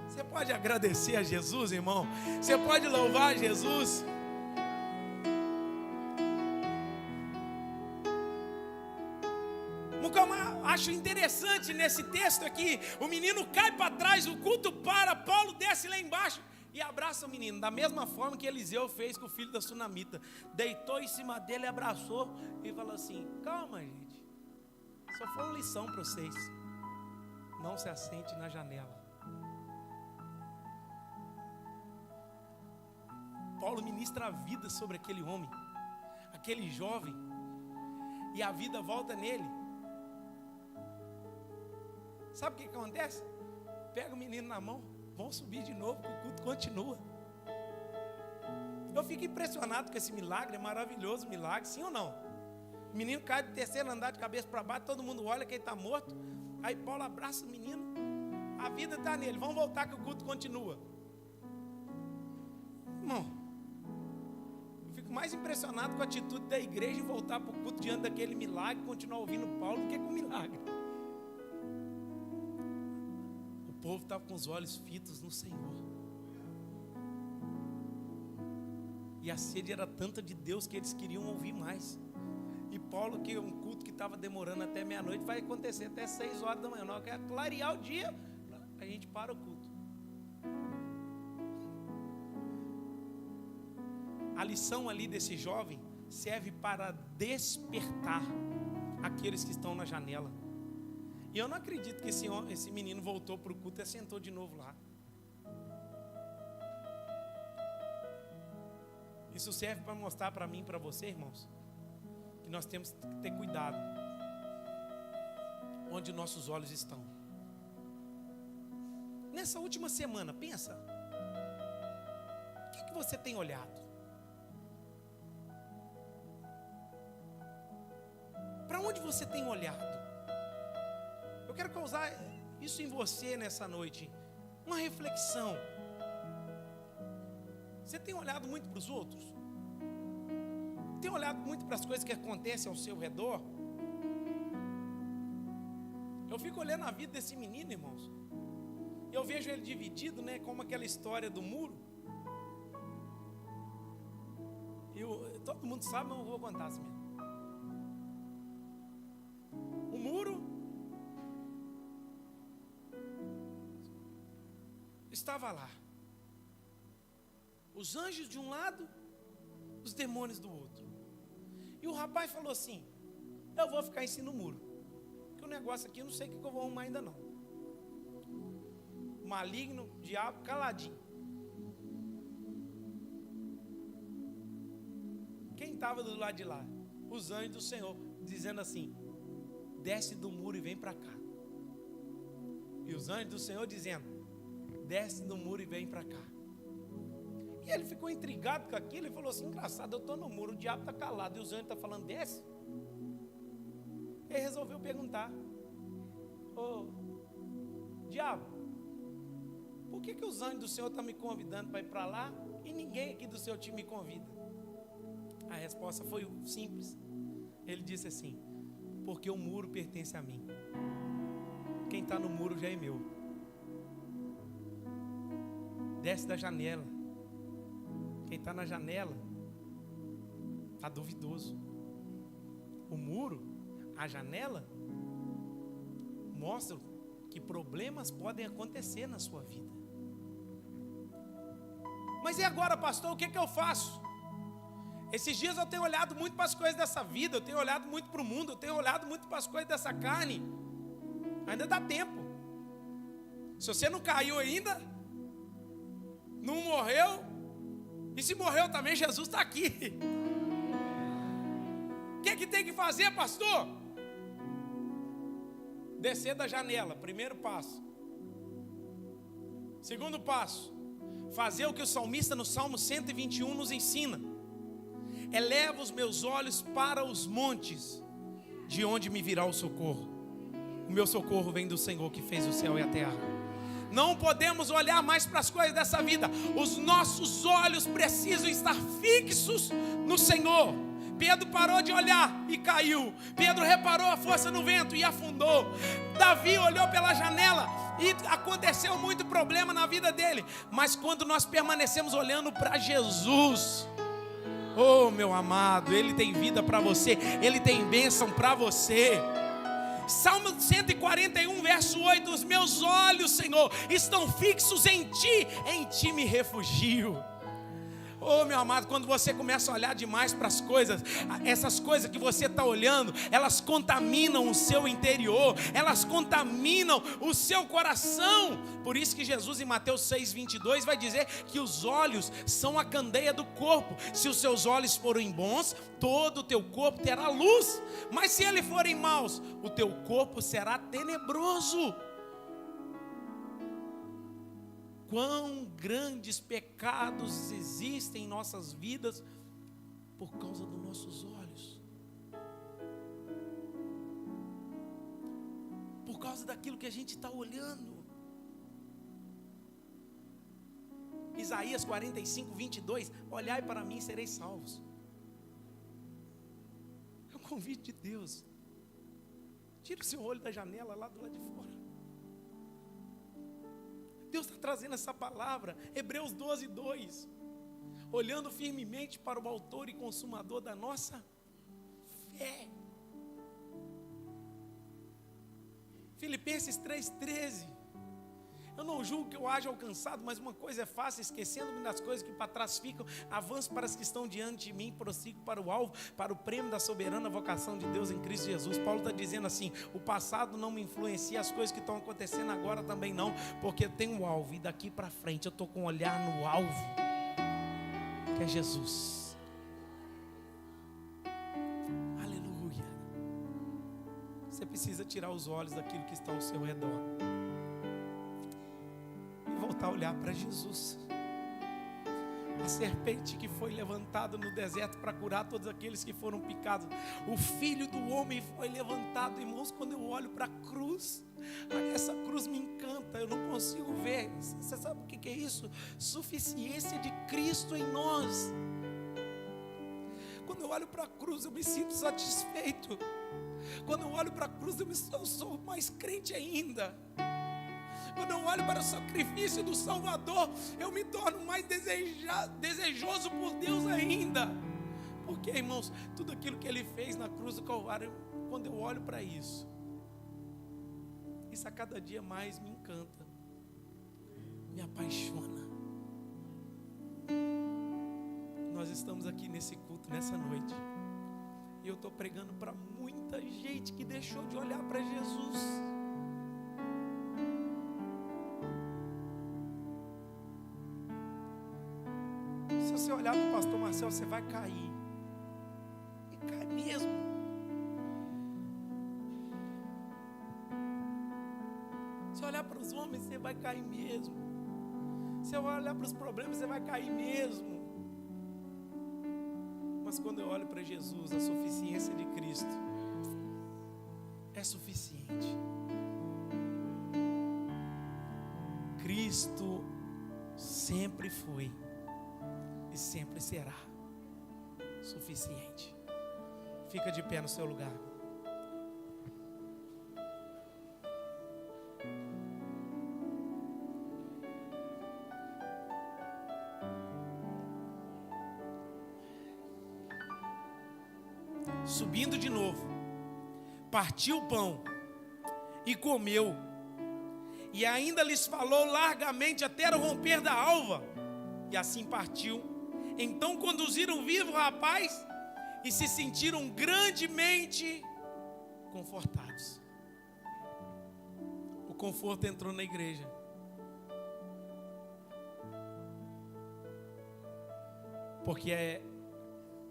Você pode agradecer a Jesus, irmão? Você pode louvar a Jesus? O que eu acho interessante nesse texto aqui, o menino cai para trás, o culto para, Paulo desce lá embaixo e abraça o menino, da mesma forma que Eliseu fez com o filho da sunamita. Deitou em cima dele, abraçou e falou assim, calma gente, só foi uma lição para vocês, não se assente na janela. Paulo ministra a vida sobre aquele homem, aquele jovem, e a vida volta nele. Sabe o que acontece? Pega o menino na mão, vão subir de novo, que o culto continua. Eu fico impressionado com esse milagre, é maravilhoso milagre, sim ou não? O menino cai do terceiro andar de cabeça para baixo, todo mundo olha que ele está morto. Aí Paulo abraça o menino, a vida está nele, vamos voltar que o culto continua. Irmão, mais impressionado com a atitude da igreja em voltar para o culto diante daquele milagre, continuar ouvindo Paulo, do que com o milagre. O povo estava com os olhos fitos no Senhor. E a sede era tanta de Deus que eles queriam ouvir mais. E Paulo, que é um culto que estava demorando até meia-noite, vai acontecer até 6 horas da manhã. Não quer clarear o dia, a gente para o culto. A lição ali desse jovem serve para despertar aqueles que estão na janela. E eu não acredito que esse menino voltou para o culto e sentou de novo lá. Isso serve para mostrar para mim e para você, irmãos, que nós temos que ter cuidado onde nossos olhos estão. Nessa última semana, pensa, o que você tem olhado? Para onde você tem olhado? Eu quero causar isso em você nessa noite, uma reflexão. Você tem olhado muito para os outros? Tem olhado muito para as coisas que acontecem ao seu redor? Eu fico olhando a vida desse menino, irmãos. Eu vejo ele dividido, né, como aquela história do muro. Todo mundo sabe, mas eu vou contar assim mesmo. O muro estava lá. Os anjos de um lado, os demônios do outro. E o rapaz falou assim: eu vou ficar em cima do muro, porque o negócio aqui eu não sei o que eu vou arrumar ainda não. Maligno, diabo, caladinho. Quem estava do lado de lá? Os anjos do Senhor, dizendo assim: desce do muro e vem para cá. E os anjos do Senhor dizendo: desce do muro e vem para cá. E ele ficou intrigado com aquilo e falou assim: engraçado, eu estou no muro, o diabo está calado e os anjos estão falando desce. Ele resolveu perguntar: ô diabo, por que os anjos do Senhor estão me convidando para ir para lá e ninguém aqui do seu time me convida? A resposta foi simples. Ele disse assim: porque o muro pertence a mim. Quem está no muro já é meu. Desce da janela. Quem está na janela está duvidoso. O muro, a janela, mostram que problemas podem acontecer na sua vida. Mas e agora, pastor, o que eu faço? Esses dias eu tenho olhado muito para as coisas dessa vida, eu tenho olhado muito para o mundo, eu tenho olhado muito para as coisas dessa carne. Ainda dá tempo. Se você não caiu ainda, não morreu, e se morreu também, Jesus está aqui. O que tem que fazer, pastor? Descer da janela, primeiro passo. Segundo passo, fazer o que o salmista no Salmo 121 nos ensina: eleva os meus olhos para os montes, de onde me virá o socorro. O meu socorro vem do Senhor que fez o céu e a terra. Não podemos olhar mais para as coisas dessa vida. Os nossos olhos precisam estar fixos no Senhor. Pedro parou de olhar e caiu. Pedro reparou a força no vento e afundou. Davi olhou pela janela e aconteceu muito problema na vida dele. Mas quando nós permanecemos olhando para Jesus, oh meu amado, Ele tem vida para você, Ele tem bênção para você. Salmo 141, verso 8: os meus olhos, Senhor, estão fixos em Ti me refugio. Oh meu amado, quando você começa a olhar demais para as coisas, essas coisas que você está olhando, elas contaminam o seu interior, elas contaminam o seu coração. Por isso que Jesus em Mateus 6:22 vai dizer que os olhos são a candeia do corpo. Se os seus olhos forem bons, todo o teu corpo terá luz, mas se eles forem maus, o teu corpo será tenebroso. Quão grandes pecados existem em nossas vidas por causa dos nossos olhos, por causa daquilo que a gente está olhando. Isaías 45:22: olhai para mim e sereis salvos. É um convite de Deus. Tira o seu olho da janela lá do lado de fora. Deus está trazendo essa palavra, Hebreus 12:2, olhando firmemente para o autor e consumador da nossa fé. Filipenses 3:13, eu não julgo que eu haja alcançado, mas uma coisa é fácil, esquecendo-me das coisas que para trás ficam, avanço para as que estão diante de mim, prossigo para o alvo, para o prêmio da soberana vocação de Deus em Cristo Jesus. Paulo está dizendo assim: o passado não me influencia, as coisas que estão acontecendo agora também não, porque eu tenho um alvo, e daqui para frente eu estou com um olhar no alvo, que é Jesus. Aleluia. Você precisa tirar os olhos daquilo que está ao seu redor e voltar a olhar para Jesus. A serpente que foi levantada no deserto para curar todos aqueles que foram picados. O Filho do Homem foi levantado. Irmãos, quando eu olho para a cruz, essa cruz me encanta, eu não consigo ver. Você sabe o que é isso? Suficiência de Cristo em nós. Quando eu olho para a cruz, eu me sinto satisfeito. Quando eu olho para a cruz, eu sou mais crente ainda. Quando eu olho para o sacrifício do Salvador, eu me torno mais desejoso por Deus ainda. Porque, irmãos, tudo aquilo que Ele fez na cruz do Calvário, quando eu olho para isso a cada dia mais me encanta, me apaixona. Nós estamos aqui nesse culto, nessa noite. E eu estou pregando para muita gente que deixou de olhar para Jesus. Se você olhar para o pastor Marcelo, você vai cair. E cai mesmo. Se olhar para os homens, você vai cair mesmo. Se eu olhar para os problemas, você vai cair mesmo. Mas quando eu olho para Jesus, a suficiência de Cristo é suficiente. Cristo sempre foi e sempre será suficiente. Fica de pé no seu lugar. Subindo de novo, partiu o pão e comeu, e ainda lhes falou largamente até o romper da alva, e assim partiu. Então conduziram vivo o rapaz e se sentiram grandemente confortados. O conforto entrou na igreja. Porque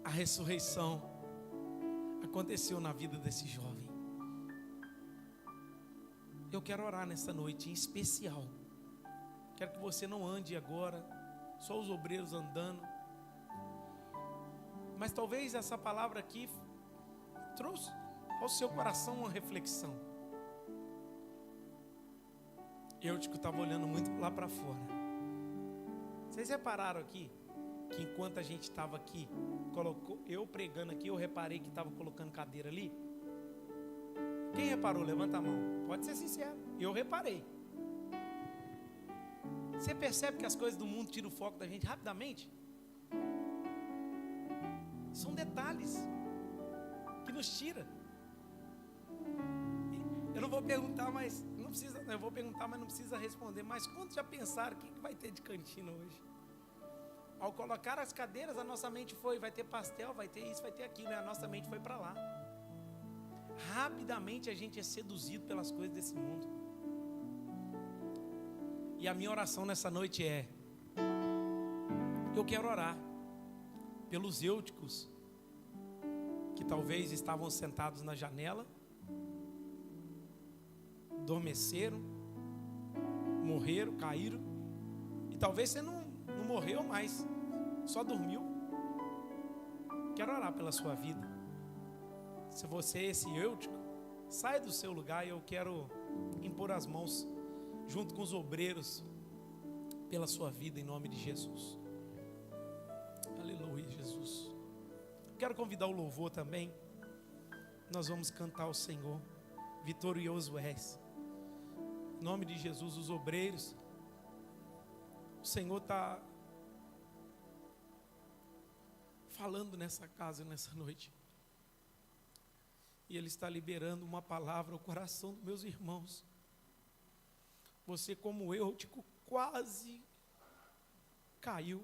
a ressurreição aconteceu na vida desse jovem. Eu quero orar nessa noite em especial. Quero que você não ande agora, só os obreiros andando. Mas talvez essa palavra aqui trouxe ao seu coração uma reflexão. Eutico estava olhando muito lá para fora. Vocês repararam aqui que enquanto a gente estava aqui, eu pregando aqui, eu reparei que estava colocando cadeira ali? Quem reparou? Levanta a mão. Pode ser sincero. Eu reparei. Você percebe que as coisas do mundo tiram o foco da gente rapidamente? São detalhes que nos tiram. Eu não vou perguntar, mas não precisa. Eu vou perguntar, mas não precisa responder. Mas quantos já pensaram o que vai ter de cantina hoje? Ao colocar as cadeiras, a nossa mente foi, vai ter pastel, vai ter isso, vai ter aquilo, né? A nossa mente foi para lá. Rapidamente a gente é seduzido pelas coisas desse mundo. E a minha oração nessa noite é: eu quero orar pelos Euticos que talvez estavam sentados na janela, adormeceram, morreram, caíram, e talvez você não morreu, mas só dormiu. Quero orar pela sua vida. Se você é esse Eutico, sai do seu lugar e eu quero impor as mãos junto com os obreiros pela sua vida em nome de Jesus. Aleluia, Jesus. Quero convidar o louvor também. Nós vamos cantar ao Senhor. Vitorioso és. Em nome de Jesus, os obreiros. O Senhor está falando nessa casa, nessa noite. E Ele está liberando uma palavra ao coração dos meus irmãos. Você, como eu, quase caiu.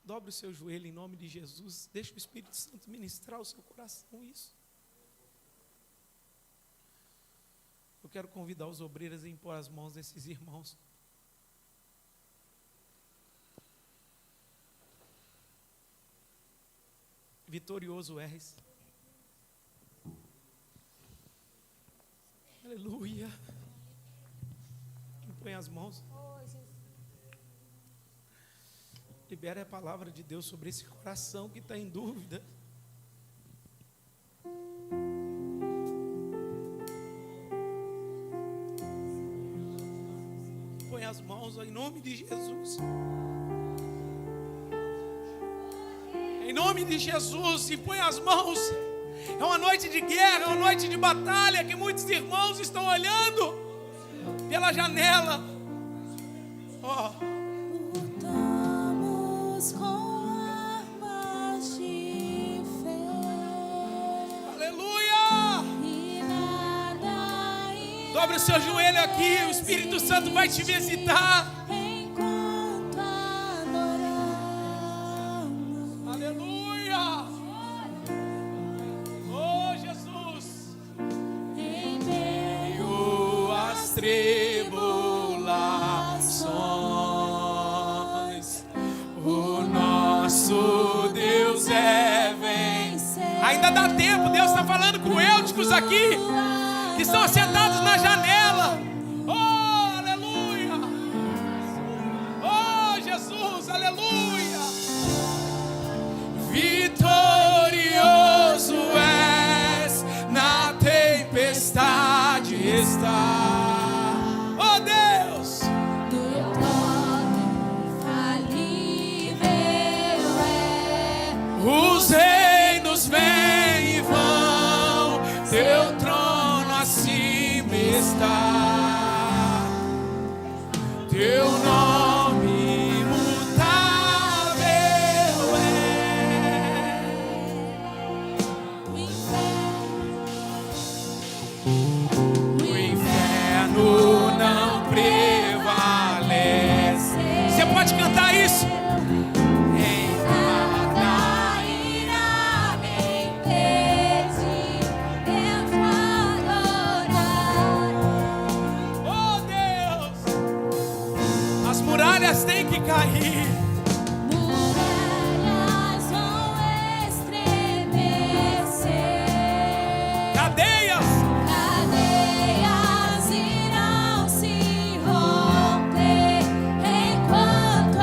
Dobre o seu joelho em nome de Jesus. Deixa o Espírito Santo ministrar o seu coração isso. Eu quero convidar os obreiros a impor as mãos desses irmãos. Vitorioso és. Aleluia. Põe as mãos. Libere a palavra de Deus sobre esse coração que está em dúvida. Põe as mãos em nome de Jesus. Em nome de Jesus, e põe as mãos. É uma noite de guerra, é uma noite de batalha que muitos irmãos estão olhando pela janela. Lutamos com armas de fé. Aleluia! E nada irá Dobre o seu joelho aqui, o Espírito Santo vai te visitar. enquanto adorar. tribulações. O nosso Deus é vencer. Ainda dá tempo, Deus está falando com eúticos aqui, que estão assentados na janela. Oh, aleluia! Oh, Jesus, aleluia! Vitorioso és, na tempestade está. Oh, Deus! Teu nome infalível é. Os reinos vêm e vão, teu trono acima está. Teu nome imutável é. O inferno não prevalece. Você pode cantar isso? Tem que cair. Muralhas vão estremecer. Cadeias Irão se romper enquanto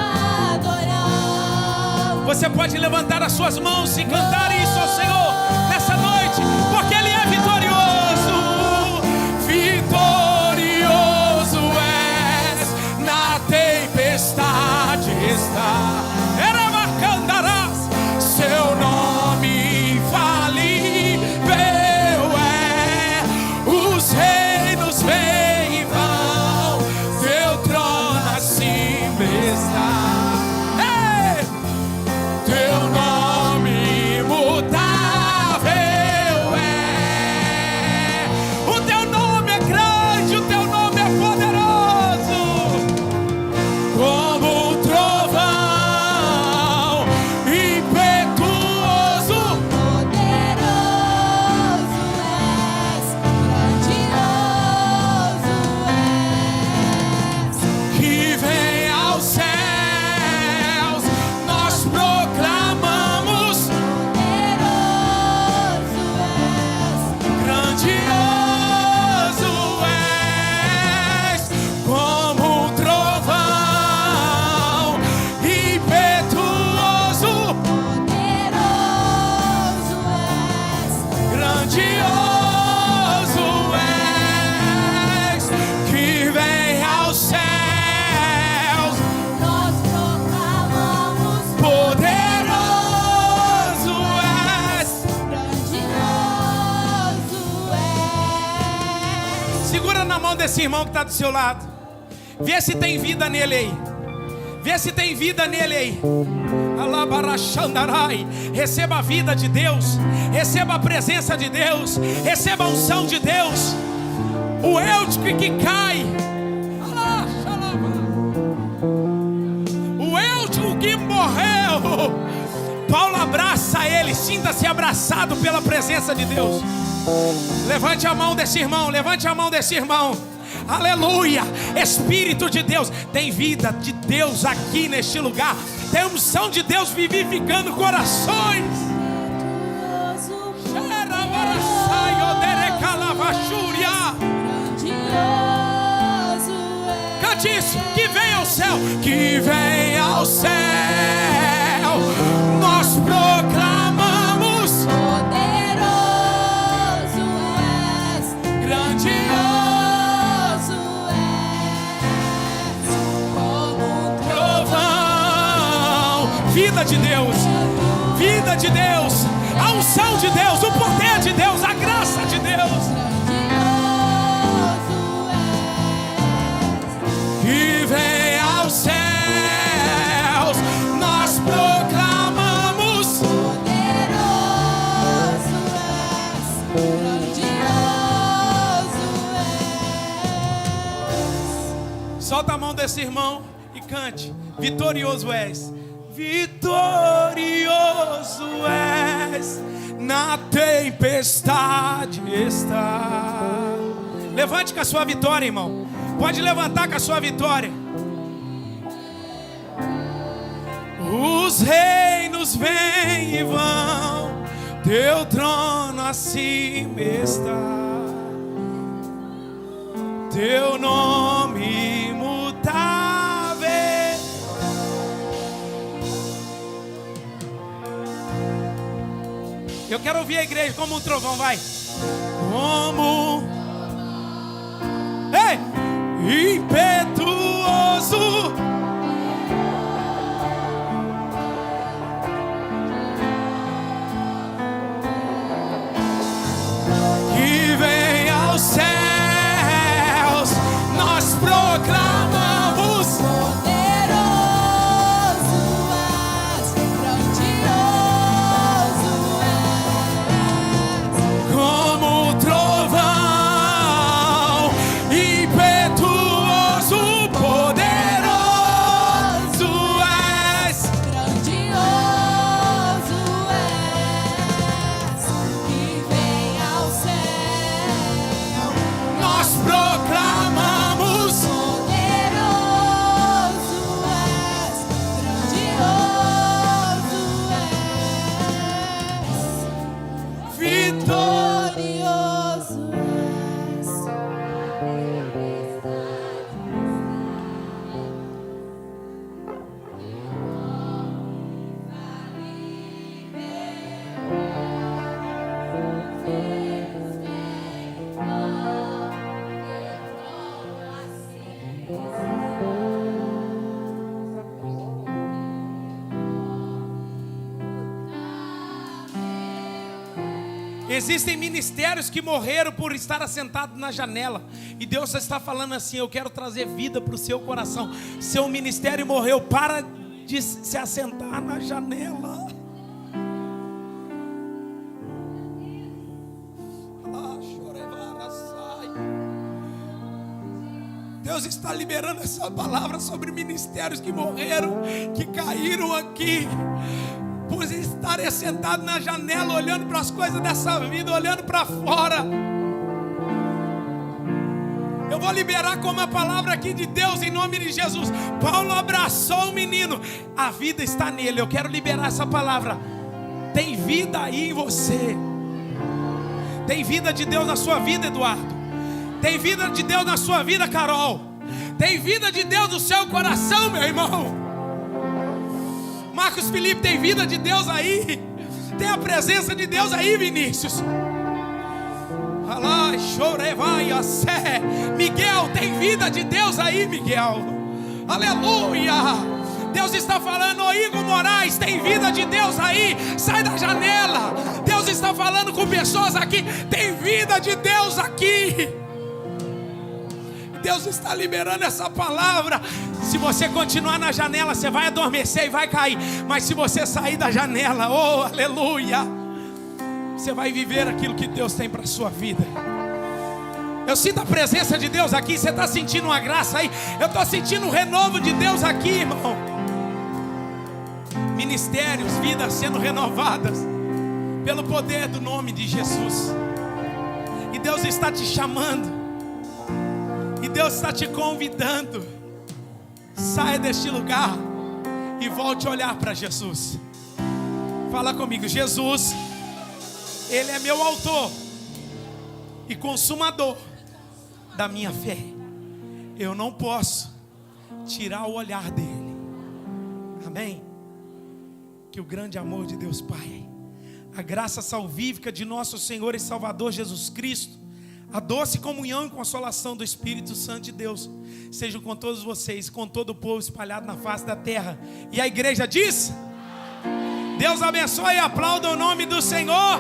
adoramos. Você pode levantar as suas mãos e cantar isso ao Senhor nessa noite, porque Ele é vitorioso. Vitorioso és, na tempestade está. Era marcandarás, seu nome infalível é. Os reinos vêm e vão, teu trono acima está. Ei! Teu nome imutável é. O teu nome é grande, o teu nome é poderoso. Como um trovão impetuoso. Poderoso és, grandioso és. Que vem aos céus, nós proclamamos. Poderoso és, Grandioso és, como um trovão impetuoso. poderoso és. Grandioso és, que vem aos céus. Nós proclamamos. Poderoso és. Grandioso és. Segura na mão desse irmão que está do seu lado. Vê se tem vida nele aí. Vê se tem vida nele aí. Alabarachandarai. Receba a vida de Deus. Receba a presença de Deus. Receba a unção de Deus. O eútico que cai. O eútico que morreu. Paulo abraça ele. Sinta-se abraçado pela presença de Deus. Levante a mão desse irmão. Levante a mão desse irmão. Aleluia. Espírito de Deus. Tem vida de Deus aqui neste lugar. Tem unção de Deus vivificando corações. Grandioso és. Cante isso. Que vem ao céu. Que vem ao céu. Nós proclamamos. Poderoso és. Grandioso és. Como um trovão. Vida de Deus. Vida de Deus. A unção de Deus. O poder de Deus. A graça de Deus. Que vem aos céus, nós proclamamos. Poderoso és, grandioso és. Solta a mão desse irmão e cante. Vitorioso és. Vitorioso és. Na tempestade está. Levante com a sua vitória, irmão. Pode levantar com a sua vitória. Os reinos vêm e vão, teu trono acima está. Teu nome imutável. Eu quero ouvir a igreja como um trovão, vai. Como impetuoso. Que vem aos céus, nós proclamamos. Poderoso és, grandioso és. Como trovão, impetuoso, poderoso és. Grandioso és, que vem ao céu. Nós proclamamos. Poderoso és, grandioso és, vitorioso és. Existem ministérios que morreram por estar assentado na janela. E Deus está falando assim: eu quero trazer vida para o seu coração. Seu ministério morreu, para de se assentar na janela. Deus está liberando essa palavra sobre ministérios que morreram, que caíram aqui, por estarem sentados na janela, olhando para as coisas dessa vida, olhando para fora. Eu vou liberar como a palavra aqui de Deus, em nome de Jesus. Paulo abraçou o menino, a vida está nele. Eu quero liberar essa palavra. Tem vida aí em você. Tem vida de Deus na sua vida, Eduardo. Tem vida de Deus na sua vida, Carol. Tem vida de Deus no seu coração, meu irmão. Marcos Felipe, tem vida de Deus aí. Tem a presença de Deus aí, Vinícius. Miguel, tem vida de Deus aí, Miguel. Aleluia. Deus está falando: ô Igor Moraes, tem vida de Deus aí. Sai da janela. Deus está falando com pessoas aqui. Tem vida de Deus aqui. Deus está liberando essa palavra. Se você continuar na janela, você vai adormecer e vai cair. Mas se você sair da janela, oh aleluia, você vai viver aquilo que Deus tem para a sua vida. Eu sinto a presença de Deus aqui. Você está sentindo uma graça aí? Eu estou sentindo um renovo de Deus aqui, irmão. Ministérios, vidas sendo renovadas pelo poder do nome de Jesus. E Deus está te chamando. E Deus está te convidando. Saia deste lugar e volte a olhar para Jesus. Fala comigo: Jesus, Ele é meu autor e consumador da minha fé. Eu não posso tirar o olhar dele. Amém? Que o grande amor de Deus Pai, a graça salvífica de nosso Senhor e Salvador Jesus Cristo, a doce comunhão e consolação do Espírito Santo de Deus sejam com todos vocês, com todo o povo espalhado na face da terra. E a igreja diz: Deus abençoe e aplauda o nome do Senhor.